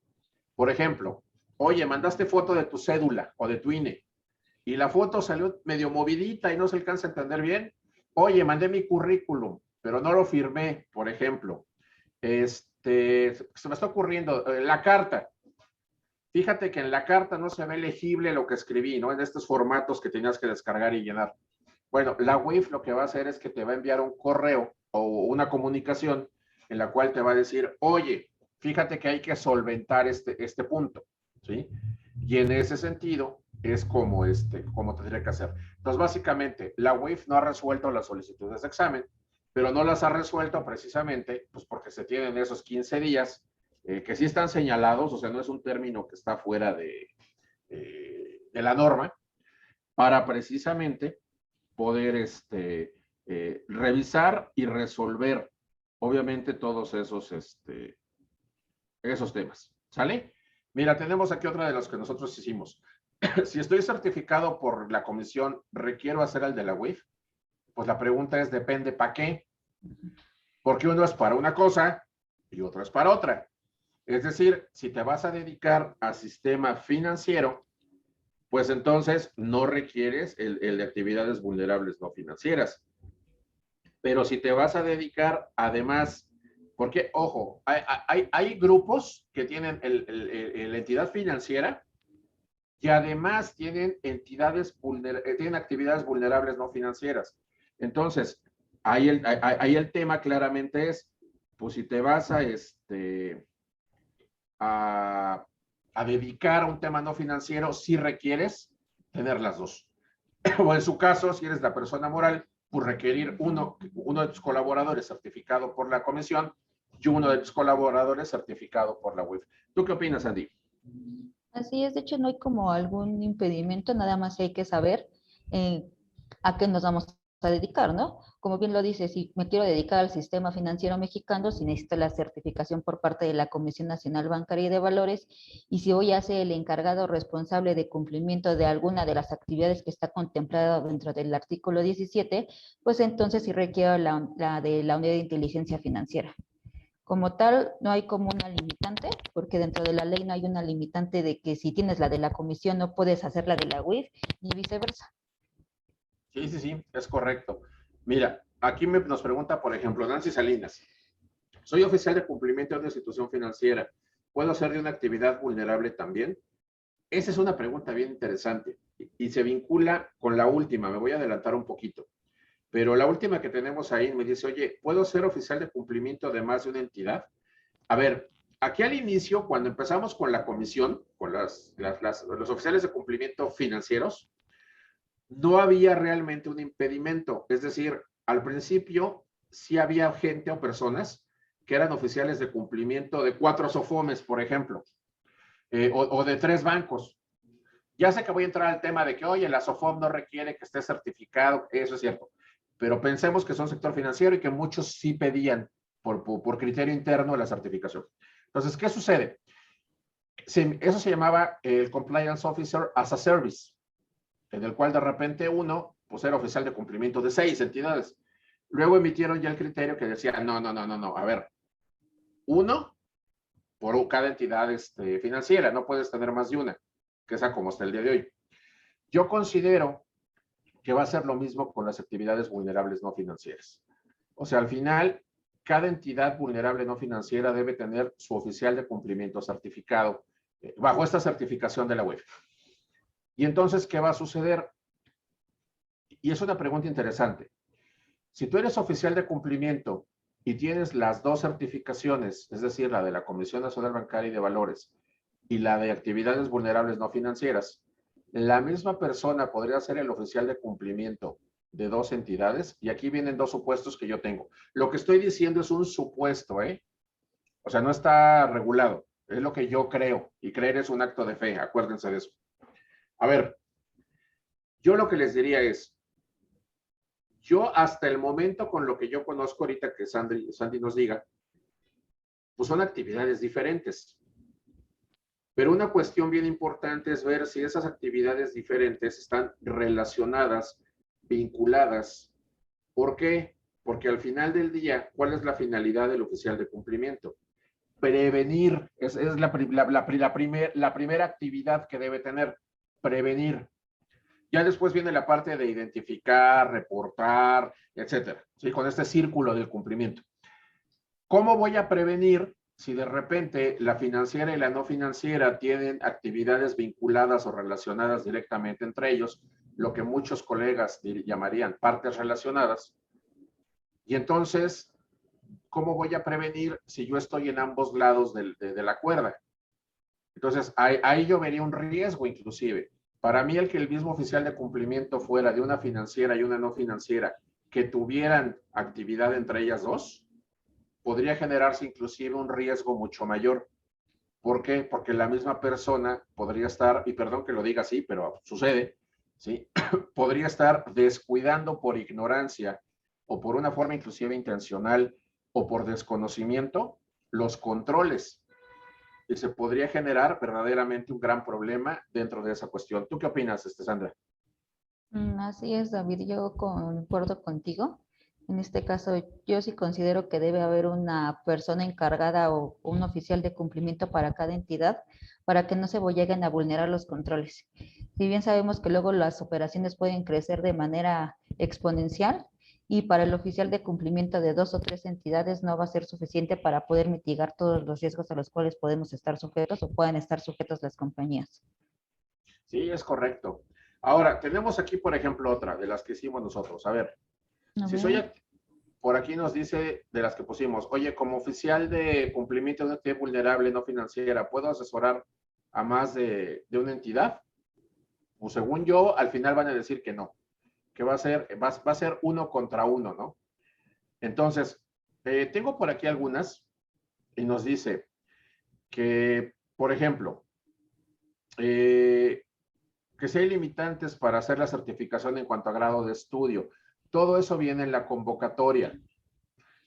[SPEAKER 1] Por ejemplo, oye, mandaste foto de tu cédula o de tu INE y la foto salió medio movidita y no se alcanza a entender bien. Oye, mandé mi currículum, pero no lo firmé, por ejemplo. Se me está ocurriendo, la carta. Fíjate que en la carta no se ve legible lo que escribí, ¿no? En estos formatos que tenías que descargar y llenar. Bueno, la UIF lo que va a hacer es que te va a enviar un correo o una comunicación en la cual te va a decir, oye, fíjate que hay que solventar este punto, ¿sí? Y en ese sentido es como tendría que hacer. Entonces, básicamente, la UIF no ha resuelto las solicitudes de examen, pero no las ha resuelto precisamente pues porque se tienen esos 15 días que sí están señalados, o sea, no es un término que está fuera de la norma, para precisamente poder revisar y resolver, obviamente, todos esos temas. ¿Sale? Mira, tenemos aquí otra de las que nosotros hicimos. Si estoy certificado por la comisión, ¿requiero hacer el de la UIF? Pues la pregunta es, depende para qué. Porque uno es para una cosa y otro es para otra. Es decir, si te vas a dedicar a sistema financiero, pues entonces no requieres el de actividades vulnerables no financieras. Pero si te vas a dedicar, además, porque, ojo, hay grupos que tienen la entidad financiera que además tienen tienen actividades vulnerables no financieras. Entonces, ahí el tema claramente es, pues si te vas a, a dedicar a un tema no financiero, sí requieres tener las dos. O en su caso, si eres la persona moral, pues requerir uno de tus colaboradores certificado por la comisión y uno de tus colaboradores certificado por la UIF. ¿Tú qué opinas, Andy?
[SPEAKER 2] Así es, de hecho no hay como algún impedimento, nada más hay que saber eh, a qué nos vamos a dedicar, ¿no? Como bien lo dice, si me quiero dedicar al sistema financiero mexicano, si necesito la certificación por parte de la Comisión Nacional Bancaria y de Valores, y si voy a ser el encargado responsable de cumplimiento de alguna de las actividades que está contemplada dentro del artículo 17, pues entonces sí requiero la de la unidad de inteligencia financiera. Como tal, no hay como una limitante, porque dentro de la ley no hay una limitante de que si tienes la de la comisión no puedes hacer la de la UIF, ni viceversa.
[SPEAKER 1] Sí, sí, sí, es correcto. Mira, aquí nos pregunta, por ejemplo, Nancy Salinas. Soy oficial de cumplimiento de una institución financiera. ¿Puedo ser de una actividad vulnerable también? Esa es una pregunta bien interesante y se vincula con la última. Me voy a adelantar un poquito. Pero la última que tenemos ahí me dice, oye, ¿puedo ser oficial de cumplimiento de más de una entidad? A ver, aquí al inicio, cuando empezamos con la comisión, con los oficiales de cumplimiento financieros, no había realmente un impedimento. Es decir, al principio sí había gente o personas que eran oficiales de cumplimiento de 4 SOFOMES, por ejemplo, o de 3 bancos. Ya sé que voy a entrar al tema de que, oye, la SOFOM no requiere que esté certificado, eso es cierto, pero pensemos que son sector financiero y que muchos sí pedían por criterio interno la certificación. Entonces, ¿qué sucede? Eso se llamaba el Compliance Officer as a Service, en el cual de repente uno, pues era oficial de cumplimiento de 6 entidades. Luego emitieron ya el criterio que decía, no, a ver, uno por cada entidad financiera, no puedes tener más de una, que esa como está el día de hoy. Yo considero que va a ser lo mismo con las actividades vulnerables no financieras. O sea, al final, cada entidad vulnerable no financiera debe tener su oficial de cumplimiento certificado bajo esta certificación de la UEF. Y entonces, ¿qué va a suceder? Y es una pregunta interesante. Si tú eres oficial de cumplimiento y tienes las dos certificaciones, es decir, la de la Comisión Nacional Bancaria y de Valores y la de actividades vulnerables no financieras, la misma persona podría ser el oficial de cumplimiento de dos entidades, y aquí vienen dos supuestos que yo tengo. Lo que estoy diciendo es un supuesto, ¿eh? O sea, no está regulado, es lo que yo creo, y creer es un acto de fe, acuérdense de eso. A ver, yo lo que les diría es, yo hasta el momento con lo que yo conozco ahorita que Sandy nos diga, pues son actividades diferentes. Pero una cuestión bien importante es ver si esas actividades diferentes están relacionadas, vinculadas. ¿Por qué? Porque al final del día, ¿cuál es la finalidad del oficial de cumplimiento? Prevenir, es la primera actividad que debe tener, prevenir. Ya después viene la parte de identificar, reportar, etcétera, ¿sí? Con este círculo del cumplimiento. ¿Cómo voy a prevenir si de repente la financiera y la no financiera tienen actividades vinculadas o relacionadas directamente entre ellos, lo que muchos colegas llamarían partes relacionadas? Y entonces, ¿cómo voy a prevenir si yo estoy en ambos lados de la cuerda? Entonces, ahí yo vería un riesgo inclusive. Para mí, el que el mismo oficial de cumplimiento fuera de una financiera y una no financiera que tuvieran actividad entre ellas dos, podría generarse inclusive un riesgo mucho mayor. ¿Por qué? Porque la misma persona podría estar, y perdón que lo diga así, pero sucede, ¿sí? Podría estar descuidando por ignorancia o por una forma inclusive intencional o por desconocimiento los controles, y se podría generar verdaderamente un gran problema dentro de esa cuestión. ¿Tú qué opinas, Sandra?
[SPEAKER 2] Así es, David, yo concuerdo contigo. En este caso, yo sí considero que debe haber una persona encargada o un oficial de cumplimiento para cada entidad para que no se lleguen a vulnerar los controles. Si bien sabemos que luego las operaciones pueden crecer de manera exponencial y para el oficial de cumplimiento de 2 o 3 entidades no va a ser suficiente para poder mitigar todos los riesgos a los cuales podemos estar sujetos o puedan estar sujetos las compañías.
[SPEAKER 1] Sí, es correcto. Ahora, tenemos aquí, por ejemplo, otra de las que hicimos nosotros. A ver,
[SPEAKER 2] A
[SPEAKER 1] si
[SPEAKER 2] ver.
[SPEAKER 1] soy, por aquí nos dice de las que pusimos, oye, como oficial de cumplimiento de una entidad vulnerable no financiera, ¿puedo asesorar a más de una entidad? Pues según yo, al final van a decir que no, que va a ser uno contra uno, ¿no? Entonces, tengo por aquí algunas y nos dice que, por ejemplo, que si hay limitantes para hacer la certificación en cuanto a grado de estudio. Todo eso viene en la convocatoria,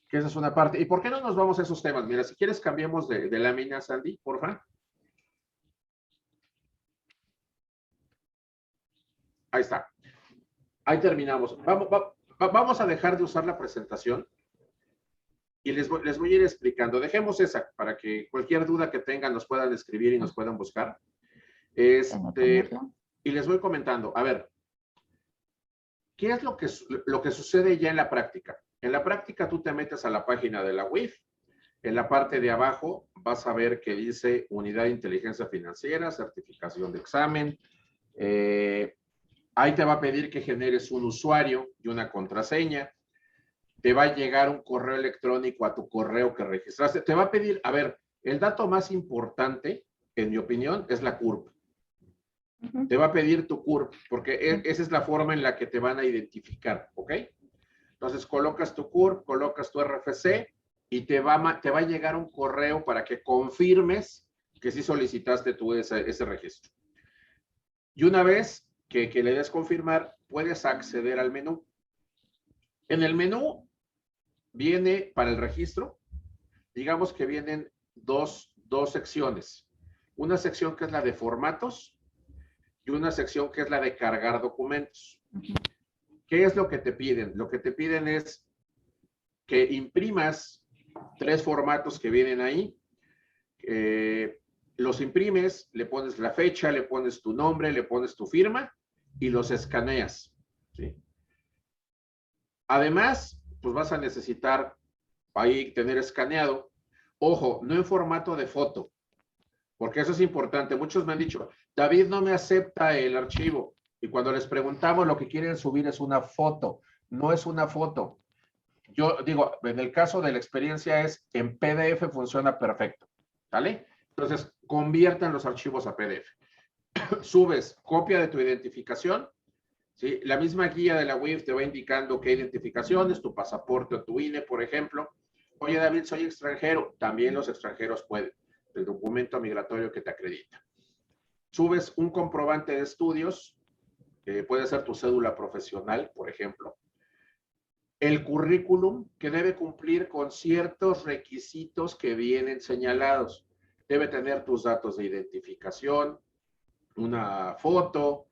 [SPEAKER 1] que esa es una parte. ¿Y por qué no nos vamos a esos temas? Mira, si quieres cambiemos de lámina, Sandy, porfa. Ahí está. Ahí terminamos. Vamos a dejar de usar la presentación y les voy a ir explicando. Dejemos esa para que cualquier duda que tengan nos puedan escribir y nos puedan buscar. Y les voy comentando. A ver, ¿qué es lo que sucede ya en la práctica? En la práctica tú te metes a la página de la UIF. En la parte de abajo vas a ver que dice Unidad de Inteligencia Financiera, certificación de examen. Ahí te va a pedir que generes un usuario y una contraseña. Te va a llegar un correo electrónico a tu correo que registraste. Te va a pedir, a ver, el dato más importante, en mi opinión, es la CURP. Te va a pedir tu CURP, porque esa es la forma en la que te van a identificar, ¿ok? Entonces colocas tu CURP, colocas tu RFC y te va a llegar un correo para que confirmes que sí solicitaste tú ese registro. Y una vez que le des confirmar, puedes acceder al menú. En el menú viene para el registro, digamos que vienen dos secciones. Una sección que es la de formatos y una sección que es la de cargar documentos. ¿Qué es lo que te piden? Lo que te piden es que imprimas 3 formatos que vienen ahí. Los imprimes, le pones la fecha, le pones tu nombre, le pones tu firma y los escaneas, ¿sí? Además, pues vas a necesitar ahí tener escaneado, ojo, no en formato de foto, porque eso es importante. Muchos me han dicho, David no me acepta el archivo. Y cuando les preguntamos, lo que quieren subir es una foto. No es una foto. Yo digo, en el caso de la experiencia es, en PDF funciona perfecto. ¿Vale? Entonces, conviertan los archivos a PDF. Subes copia de tu identificación. ¿Sí? La misma guía de la UIF te va indicando qué identificaciones, tu pasaporte o tu INE, por ejemplo. Oye, David, soy extranjero. También los extranjeros pueden. El documento migratorio que te acredita. Subes un comprobante de estudios, puede ser tu cédula profesional, por ejemplo. El currículum, que debe cumplir con ciertos requisitos que vienen señalados. Debe tener tus datos de identificación, una foto,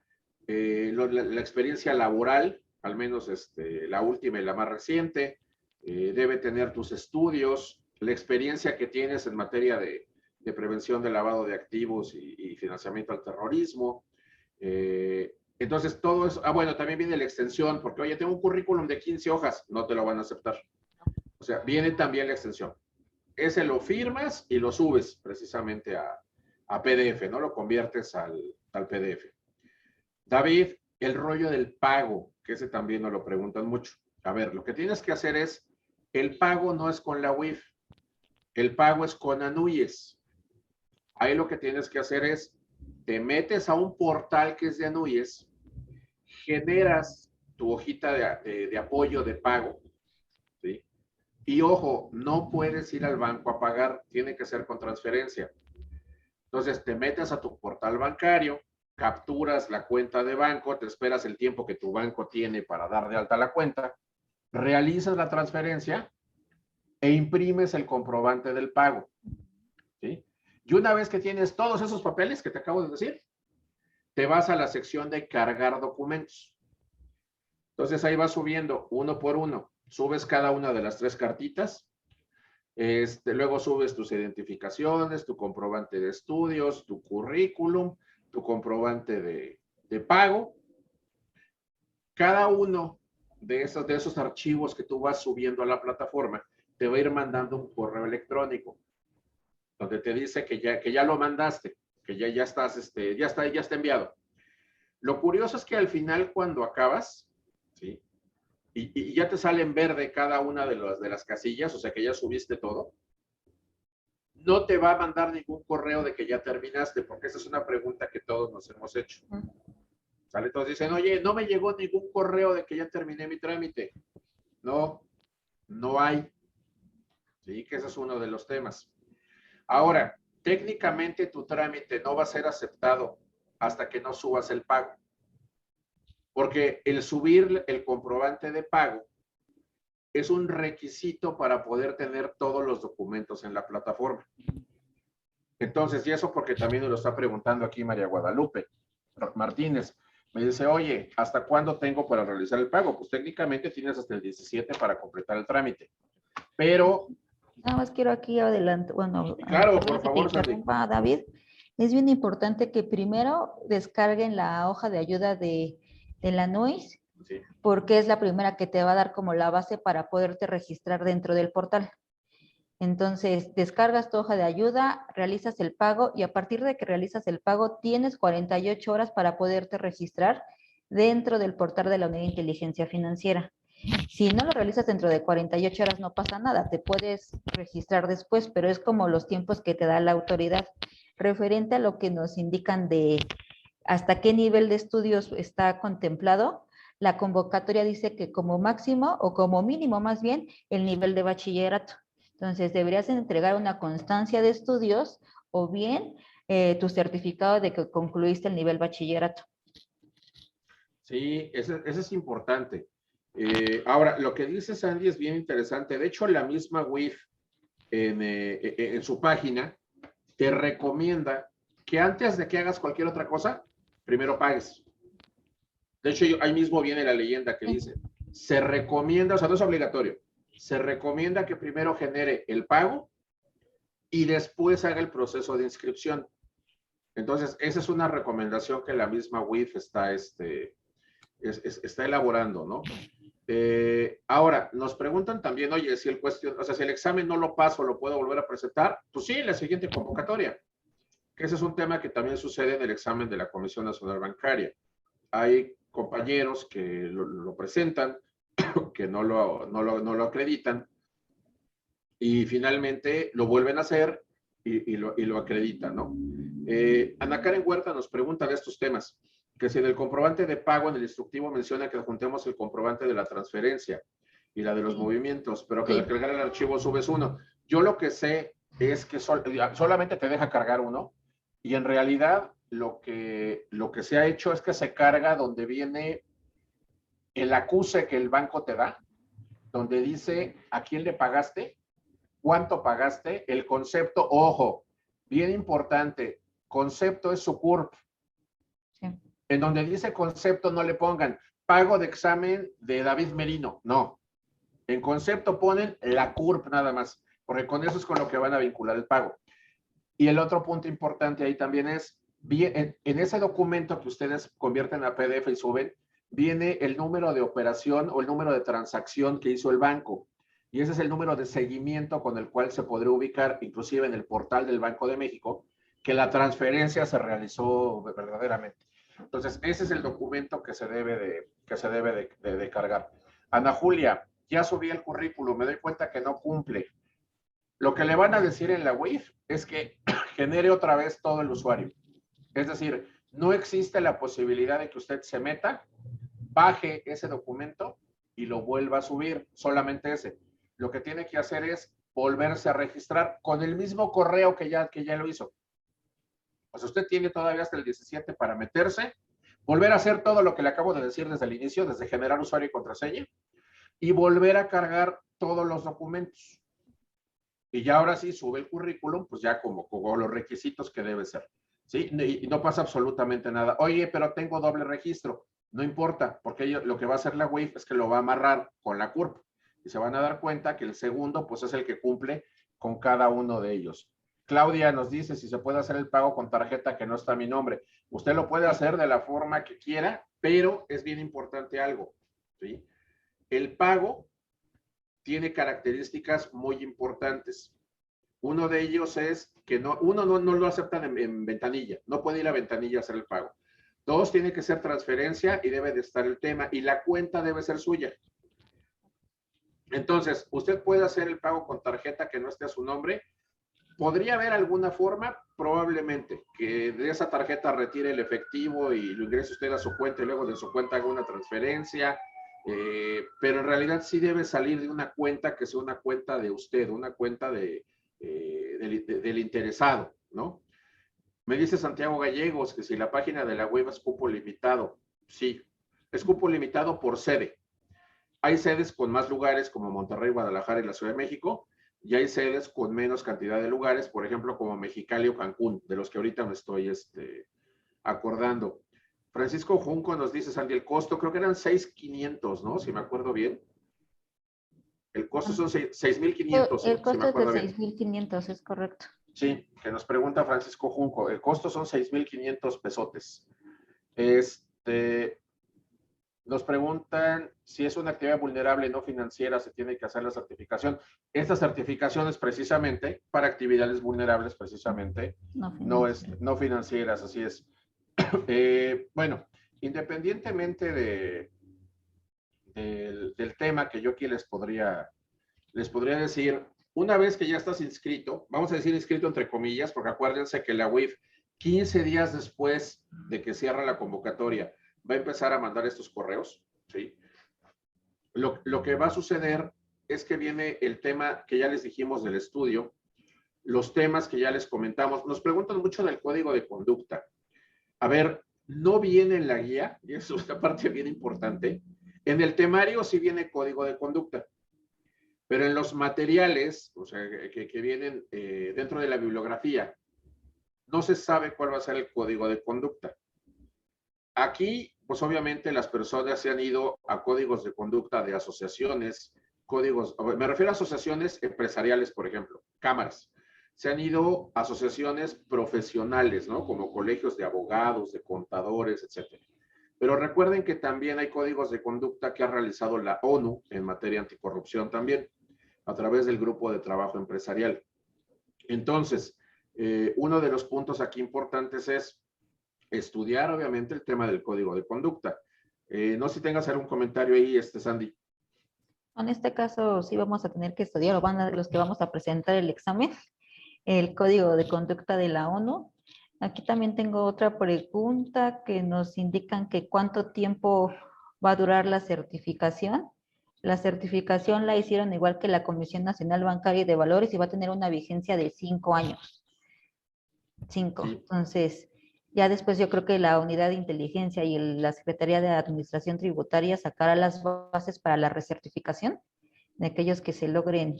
[SPEAKER 1] la experiencia laboral, al menos la última y la más reciente, debe tener tus estudios, la experiencia que tienes en materia de prevención de lavado de activos y financiamiento al terrorismo. Entonces, todo eso, bueno, también viene la extensión, porque, oye, tengo un currículum de 15 hojas, no te lo van a aceptar. O sea, viene también la extensión. Ese lo firmas y lo subes precisamente a PDF, ¿no? Lo conviertes al PDF. David, el rollo del pago, que ese también nos lo preguntan mucho. A ver, lo que tienes que hacer es, el pago no es con la UIF, el pago es con Anuyes. Ahí lo que tienes que hacer es, te metes a un portal que es de Anuyes, generas tu hojita de apoyo de pago, ¿sí? Y ojo, no puedes ir al banco a pagar, tiene que ser con transferencia. Entonces te metes a tu portal bancario, capturas la cuenta de banco, te esperas el tiempo que tu banco tiene para dar de alta la cuenta, realizas la transferencia e imprimes el comprobante del pago, ¿sí? Y una vez que tienes todos esos papeles que te acabo de decir, te vas a la sección de cargar documentos. Entonces ahí vas subiendo uno por uno, subes cada una de las 3 cartitas, luego subes tus identificaciones, tu comprobante de estudios, tu currículum, tu comprobante de pago. Cada uno de esos archivos que tú vas subiendo a la plataforma, te va a ir mandando un correo electrónico donde te dice que ya lo mandaste, que ya estás, ya está enviado. Lo curioso es que al final, cuando acabas, ¿sí? Y ya te sale en verde cada una de las casillas, o sea que ya subiste todo, no te va a mandar ningún correo de que ya terminaste, porque esa es una pregunta que todos nos hemos hecho. ¿Sale? Todos dicen, oye, no me llegó ningún correo de que ya terminé mi trámite. No, no hay. Sí, que ese es uno de los temas. Ahora, técnicamente tu trámite no va a ser aceptado hasta que no subas el pago. Porque el subir el comprobante de pago es un requisito para poder tener todos los documentos en la plataforma. Entonces, y eso porque también nos lo está preguntando aquí María Guadalupe Martínez. Me dice, oye, ¿hasta cuándo tengo para realizar el pago? Pues técnicamente tienes hasta el 17 para completar el trámite. Pero...
[SPEAKER 2] Nada más quiero aquí adelante, bueno,
[SPEAKER 1] claro, por
[SPEAKER 2] que te
[SPEAKER 1] favor, Sandy.
[SPEAKER 2] interrumpa, David. Es bien importante que primero descarguen la hoja de ayuda de la NUIS, sí, porque es la primera que te va a dar como la base para poderte registrar dentro del portal. Entonces, descargas tu hoja de ayuda, realizas el pago y a partir de que realizas el pago tienes 48 horas para poderte registrar dentro del portal de la Unidad de Inteligencia Financiera. Si no lo realizas dentro de 48 horas no pasa nada, te puedes registrar después, pero es como los tiempos que te da la autoridad. Referente a lo que nos indican de hasta qué nivel de estudios está contemplado, la convocatoria dice que como máximo o como mínimo más bien el nivel de bachillerato. Entonces deberías entregar una constancia de estudios o bien tu certificado de que concluiste el nivel bachillerato.
[SPEAKER 1] Sí, eso es importante. Ahora, lo que dice Sandy es bien interesante. De hecho, la misma WIF en su página te recomienda que antes de que hagas cualquier otra cosa, primero pagues. De hecho, ahí mismo viene la leyenda que dice, se recomienda, o sea, no es obligatorio, se recomienda que primero genere el pago y después haga el proceso de inscripción. Entonces, esa es una recomendación que la misma WIF está elaborando, ¿no? Ahora, nos preguntan también, oye, si si el examen no lo paso, ¿lo puedo volver a presentar? Pues sí, la siguiente convocatoria. Que ese es un tema que también sucede en el examen de la Comisión Nacional Bancaria. Hay compañeros que lo presentan, que no lo acreditan, y finalmente lo vuelven a hacer y lo acreditan, ¿no? Ana Karen Huerta nos pregunta de estos temas, que si en el comprobante de pago en el instructivo menciona que adjuntemos el comprobante de la transferencia y la de los movimientos, pero que al cargar el archivo subes uno. Yo lo que sé es que solamente te deja cargar uno y en realidad lo que se ha hecho es que se carga donde viene el acuse que el banco te da, donde dice a quién le pagaste, cuánto pagaste, el concepto, ojo, bien importante, concepto es su CURP. Sí. En donde dice concepto no le pongan pago de examen de David Merino, no. En concepto ponen la CURP nada más, porque con eso es con lo que van a vincular el pago. Y el otro punto importante ahí también es, en ese documento que ustedes convierten a PDF y suben, viene el número de operación o el número de transacción que hizo el banco. Y ese es el número de seguimiento con el cual se podrá ubicar, inclusive en el portal del Banco de México, que la transferencia se realizó verdaderamente. Entonces, ese es el documento que se debe de cargar. Ana Julia, ya subí el currículum, me doy cuenta que no cumple. Lo que le van a decir en la WIF es que genere otra vez todo el usuario. Es decir, no existe la posibilidad de que usted se meta, baje ese documento y lo vuelva a subir, solamente ese. Lo que tiene que hacer es volverse a registrar con el mismo correo que ya lo hizo. Pues usted tiene todavía hasta el 17 para meterse, volver a hacer todo lo que le acabo de decir desde el inicio, desde generar usuario y contraseña, y volver a cargar todos los documentos. Y ya ahora sí sube el currículum, pues ya como los requisitos que debe ser. ¿Sí? Y no pasa absolutamente nada. Oye, pero tengo doble registro. No importa, porque lo que va a hacer la WIF es que lo va a amarrar con la CURP. Y se van a dar cuenta que el segundo, pues es el que cumple con cada uno de ellos. Claudia nos dice si se puede hacer el pago con tarjeta que no está a mi nombre. Usted lo puede hacer de la forma que quiera, pero es bien importante algo, ¿sí? El pago tiene características muy importantes. Uno de ellos es que uno no lo aceptan en ventanilla, no puede ir a ventanilla a hacer el pago. Dos, tiene que ser transferencia y debe de estar el tema, y la cuenta debe ser suya. Entonces, usted puede hacer el pago con tarjeta que no esté a su nombre. ¿Podría haber alguna forma? Probablemente, que de esa tarjeta retire el efectivo y lo ingrese usted a su cuenta y luego de su cuenta haga una transferencia. Pero en realidad sí debe salir de una cuenta que sea una cuenta de usted, una cuenta del interesado, ¿no? Me dice Santiago Gallegos que si la página de la web es cupo limitado. Sí, es cupo limitado por sede. Hay sedes con más lugares como Monterrey, Guadalajara y la Ciudad de México, y hay sedes con menos cantidad de lugares, por ejemplo, como Mexicali o Cancún, de los que ahorita me estoy acordando. Francisco Junco nos dice, Sandy, el costo, creo que eran 6,500, ¿no? Si me acuerdo bien. El costo son 6,500,
[SPEAKER 2] El
[SPEAKER 1] si me
[SPEAKER 2] costo es de
[SPEAKER 1] acuerdo bien.
[SPEAKER 2] 6,500, es correcto.
[SPEAKER 1] Sí, que nos pregunta Francisco Junco. El costo son 6,500 pesotes. Nos preguntan si es una actividad vulnerable no financiera, se tiene que hacer la certificación. Esta certificación es precisamente para actividades vulnerables, precisamente, no financieras, así es. Bueno, independientemente del tema que yo aquí les podría decir, una vez que ya estás inscrito, vamos a decir inscrito entre comillas, porque acuérdense que la UIF, 15 días después de que cierra la convocatoria, va a empezar a mandar estos correos, ¿sí? Lo que va a suceder es que viene el tema que ya les dijimos del estudio, los temas que ya les comentamos. Nos preguntan mucho del código de conducta. A ver, no viene en la guía, y eso es una parte bien importante. En el temario sí viene código de conducta, pero en los materiales, o sea, que vienen dentro de la bibliografía, no se sabe cuál va a ser el código de conducta. Aquí, pues obviamente las personas se han ido a códigos de conducta de asociaciones, me refiero a asociaciones empresariales, por ejemplo, cámaras. Se han ido a asociaciones profesionales, ¿no? Como colegios de abogados, de contadores, etcétera. Pero recuerden que también hay códigos de conducta que ha realizado la ONU en materia anticorrupción también, a través del grupo de trabajo empresarial. Entonces, uno de los puntos aquí importantes es estudiar, obviamente, el tema del código de conducta. No sé si tengas algún comentario ahí, Sandy.
[SPEAKER 2] En este caso, sí vamos a tener que estudiar, o van a los que vamos a presentar el examen, el código de conducta de la ONU. Aquí también tengo otra pregunta que nos indican que cuánto tiempo va a durar la certificación. La certificación la hicieron igual que la Comisión Nacional Bancaria y de Valores y va a tener una vigencia de 5 años. 5. Sí. Entonces, ya después yo creo que la Unidad de Inteligencia y la Secretaría de Administración Tributaria sacará las bases para la recertificación de aquellos que se logren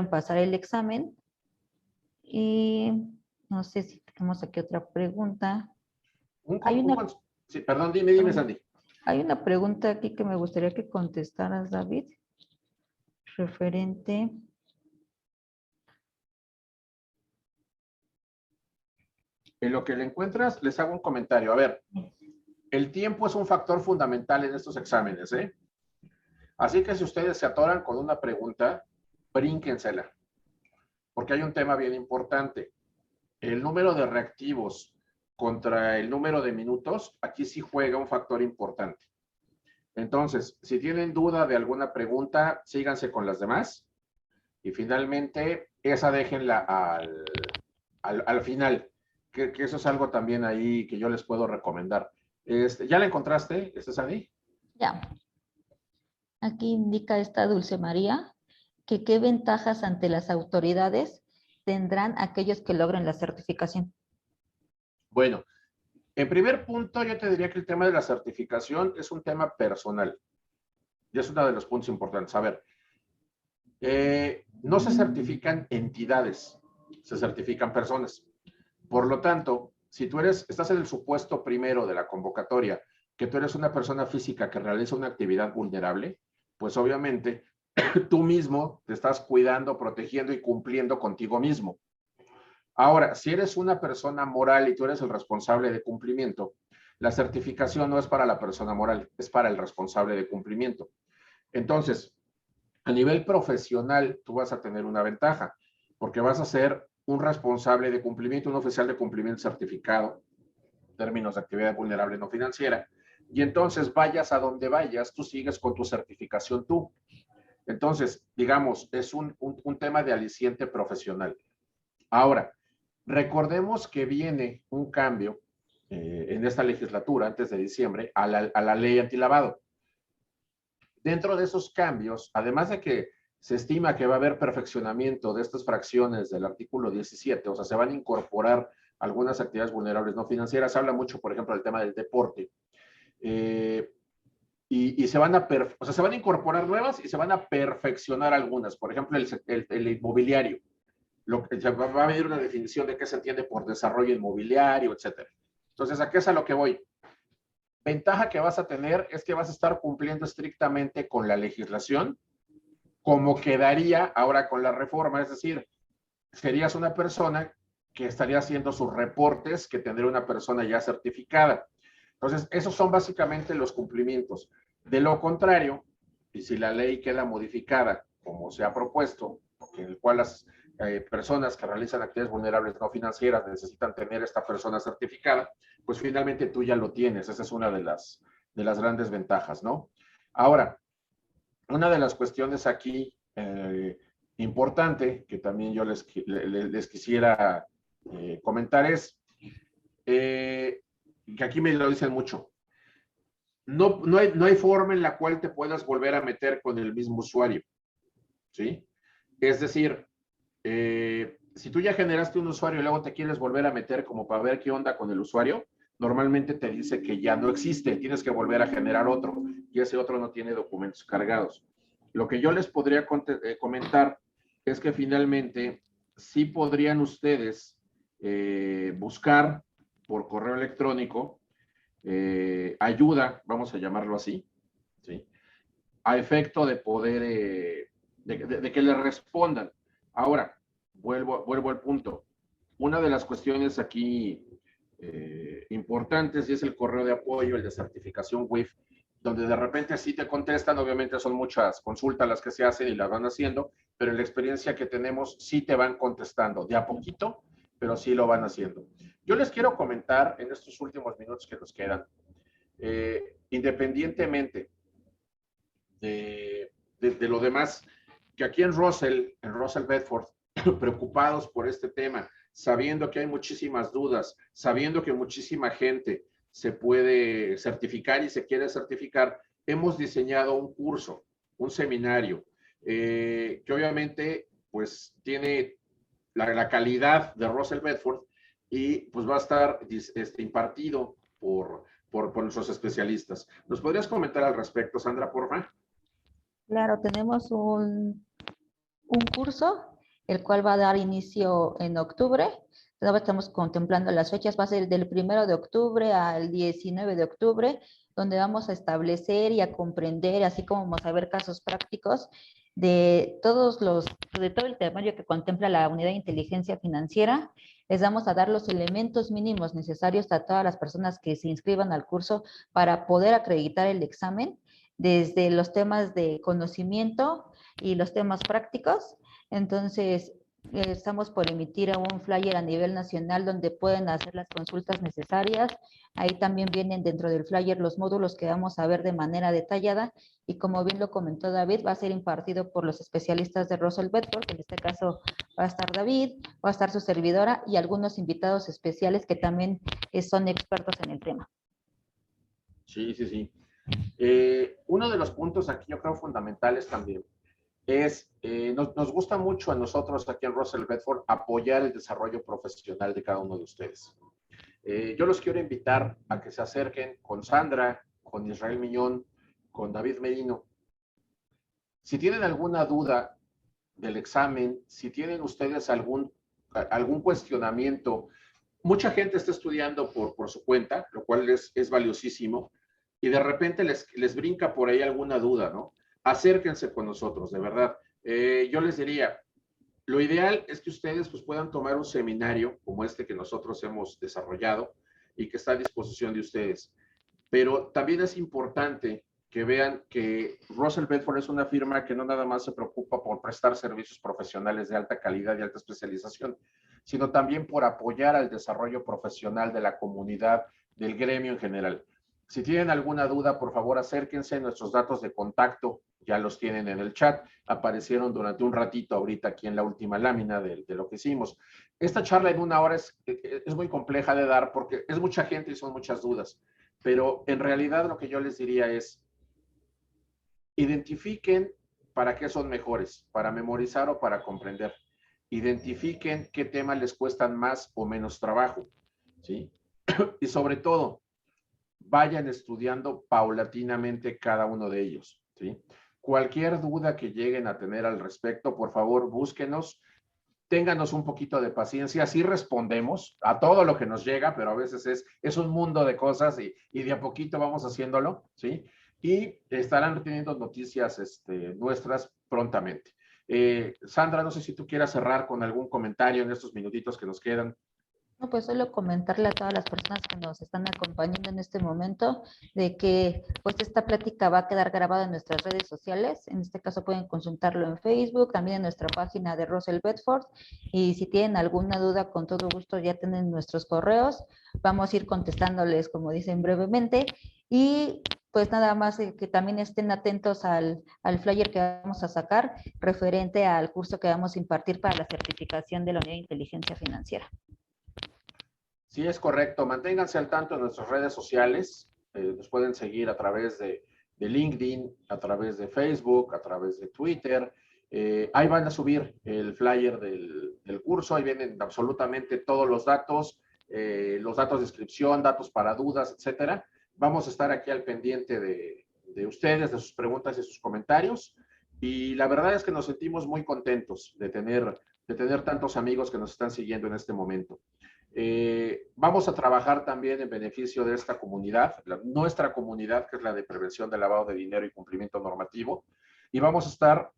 [SPEAKER 2] pasar el examen. Y no sé si tenemos aquí otra pregunta.
[SPEAKER 1] Sí, perdón, dime, Sandy.
[SPEAKER 2] Hay una pregunta aquí que me gustaría que contestaras, David, referente.
[SPEAKER 1] En lo que le encuentras, les hago un comentario. A ver, el tiempo es un factor fundamental en estos exámenes, ¿eh? Así que si ustedes se atoran con una pregunta, brínquensela, porque hay un tema bien importante. El número de reactivos contra el número de minutos, aquí sí juega un factor importante. Entonces, si tienen duda de alguna pregunta, síganse con las demás. Y finalmente, esa déjenla al final, que eso es algo también ahí que yo les puedo recomendar. ¿Ya la encontraste, Sandy?
[SPEAKER 2] Ya. Aquí indica esta Dulce María que qué ventajas ante las autoridades tendrán aquellos que logren la certificación.
[SPEAKER 1] Bueno, en primer punto yo te diría que el tema de la certificación es un tema personal. Y es uno de los puntos importantes. A ver, no se certifican entidades, se certifican personas. Por lo tanto, si tú estás en el supuesto primero de la convocatoria, que tú eres una persona física que realiza una actividad vulnerable, pues obviamente tú mismo te estás cuidando, protegiendo y cumpliendo contigo mismo. Ahora, si eres una persona moral y tú eres el responsable de cumplimiento, la certificación no es para la persona moral, es para el responsable de cumplimiento. Entonces, a nivel profesional, tú vas a tener una ventaja, porque vas a ser un responsable de cumplimiento, un oficial de cumplimiento certificado, en términos de actividad vulnerable no financiera, y entonces vayas a donde vayas, tú sigues con tu certificación tú. Entonces, digamos, es un tema de aliciente profesional. Ahora, recordemos que viene un cambio en esta legislatura, antes de diciembre, a la ley antilavado. Dentro de esos cambios, además de que se estima que va a haber perfeccionamiento de estas fracciones del artículo 17, o sea, se van a incorporar algunas actividades vulnerables no financieras. Se habla mucho, por ejemplo, del tema del deporte. Y se van a, o sea, se van a incorporar nuevas y se van a perfeccionar algunas. Por ejemplo, el inmobiliario. Va a venir una definición de qué se entiende por desarrollo inmobiliario, etcétera. Entonces, ¿a qué es a lo que voy? Ventaja que vas a tener es que vas a estar cumpliendo estrictamente con la legislación, como quedaría ahora con la reforma, es decir, serías una persona que estaría haciendo sus reportes que tendría una persona ya certificada. Entonces, esos son básicamente los cumplimientos. De lo contrario, y si la ley queda modificada como se ha propuesto, en el cual las personas que realizan actividades vulnerables no financieras necesitan tener esta persona certificada, pues finalmente tú ya lo tienes. Esa es una de las grandes ventajas, ¿no? Ahora, una de las cuestiones aquí importante que también yo les quisiera comentar es que aquí me lo dicen mucho. No hay forma en la cual te puedas volver a meter con el mismo usuario, ¿sí? Es decir, si tú ya generaste un usuario y luego te quieres volver a meter como para ver qué onda con el usuario, normalmente te dice que ya no existe, tienes que volver a generar otro y ese otro no tiene documentos cargados. Lo que yo les podría comentar es que finalmente sí podrían ustedes buscar por correo electrónico ayuda, vamos a llamarlo así, ¿sí? A efecto de poder, de que le respondan. Ahora, vuelvo al punto. Una de las cuestiones aquí importantes y es el correo de apoyo, el de certificación WIF, donde de repente sí te contestan, obviamente son muchas consultas las que se hacen y las van haciendo, pero en la experiencia que tenemos sí te van contestando de a poquito, pero sí lo van haciendo. Yo les quiero comentar en estos últimos minutos que nos quedan, independientemente de lo demás, que aquí en Russell Bedford, preocupados por este tema, sabiendo que hay muchísimas dudas, sabiendo que muchísima gente se puede certificar y se quiere certificar, hemos diseñado un curso, un seminario, que obviamente pues tiene la calidad de Russell Bedford y pues va a estar impartido por nuestros especialistas. ¿Nos podrías comentar al respecto, Sandra, por favor?
[SPEAKER 2] Claro, tenemos un curso, el cual va a dar inicio en octubre. Todavía estamos contemplando las fechas, va a ser del 1 de octubre al 19 de octubre, donde vamos a establecer y a comprender, así como vamos a ver casos prácticos de de todo el temario que contempla la unidad de inteligencia financiera. Les vamos a dar los elementos mínimos necesarios a todas las personas que se inscriban al curso para poder acreditar el examen, desde los temas de conocimiento y los temas prácticos. Entonces, estamos por emitir un flyer a nivel nacional donde pueden hacer las consultas necesarias. Ahí también vienen dentro del flyer los módulos que vamos a ver de manera detallada y como bien lo comentó David, va a ser impartido por los especialistas de Russell Bedford, que en este caso va a estar David, va a estar su servidora y algunos invitados especiales que también son expertos en el tema.
[SPEAKER 1] Sí, sí, sí. Uno de los puntos aquí yo creo fundamentales también es, nos gusta mucho a nosotros aquí en Russell Bedford apoyar el desarrollo profesional de cada uno de ustedes. Yo los quiero invitar a que se acerquen con Sandra, con Israel Miñón, con David Merino. Si tienen alguna duda del examen, si tienen ustedes algún cuestionamiento, mucha gente está estudiando por su cuenta, lo cual es valiosísimo, y de repente les brinca por ahí alguna duda, ¿no? Acérquense con nosotros, de verdad. Yo les diría, lo ideal es que ustedes pues, puedan tomar un seminario como este que nosotros hemos desarrollado y que está a disposición de ustedes. Pero también es importante que vean que Russell Bedford es una firma que no nada más se preocupa por prestar servicios profesionales de alta calidad y alta especialización, sino también por apoyar al desarrollo profesional de la comunidad, del gremio en general. Si tienen alguna duda, por favor, acérquense. Nuestros datos de contacto ya los tienen en el chat. Aparecieron durante un ratito ahorita aquí en la última lámina de lo que hicimos. Esta charla en una hora es muy compleja de dar porque es mucha gente y son muchas dudas. Pero en realidad lo que yo les diría es, identifiquen para qué son mejores, para memorizar o para comprender. Identifiquen qué temas les cuestan más o menos trabajo, ¿sí? Y sobre todo, vayan estudiando paulatinamente cada uno de ellos, ¿sí? Cualquier duda que lleguen a tener al respecto, por favor, búsquenos, ténganos un poquito de paciencia, sí respondemos a todo lo que nos llega, pero a veces es un mundo de cosas y de a poquito vamos haciéndolo, ¿sí? Y estarán teniendo noticias nuestras prontamente. Sandra, no sé si tú quieras cerrar con algún comentario en estos minutitos que nos quedan.
[SPEAKER 2] No, pues solo comentarle a todas las personas que nos están acompañando en este momento de que pues esta plática va a quedar grabada en nuestras redes sociales. En este caso pueden consultarlo en Facebook, también en nuestra página de Russell Bedford. Y si tienen alguna duda, con todo gusto ya tienen nuestros correos. Vamos a ir contestándoles, como dicen, brevemente. Y pues nada más que también estén atentos al flyer que vamos a sacar referente al curso que vamos a impartir para la certificación de la Unidad de Inteligencia Financiera.
[SPEAKER 1] Sí, es correcto. Manténganse al tanto en nuestras redes sociales. Nos pueden seguir a través de LinkedIn, a través de Facebook, a través de Twitter. Ahí van a subir el flyer del curso. Ahí vienen absolutamente todos los datos de inscripción, datos para dudas, etcétera. Vamos a estar aquí al pendiente de ustedes, de sus preguntas y sus comentarios. Y la verdad es que nos sentimos muy contentos de tener tantos amigos que nos están siguiendo en este momento. Vamos a trabajar también en beneficio de esta comunidad, nuestra comunidad, que es la de prevención del lavado de dinero y cumplimiento normativo, y vamos a estar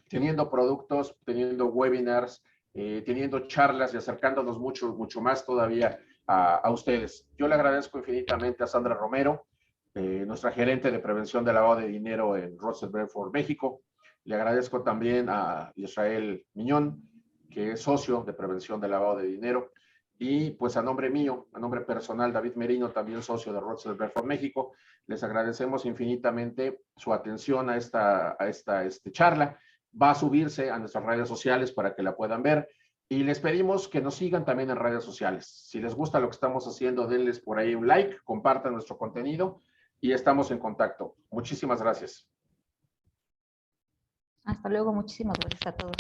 [SPEAKER 1] teniendo productos, teniendo webinars, teniendo charlas y acercándonos mucho más todavía a ustedes. Yo le agradezco infinitamente a Sandra Romero, nuestra gerente de prevención del lavado de dinero en Russell Bedford, México. Le agradezco también a Israel Miñón, que es socio de prevención del lavado de dinero. Y pues a nombre mío, a nombre personal, David Merino, también socio de Russell Bedford México, les agradecemos infinitamente su atención a esta charla. Va a subirse a nuestras redes sociales para que la puedan ver y les pedimos que nos sigan también en redes sociales. Si les gusta lo que estamos haciendo, denles por ahí un like, compartan nuestro contenido y estamos en contacto. Muchísimas gracias.
[SPEAKER 2] Hasta luego, muchísimas gracias a todos.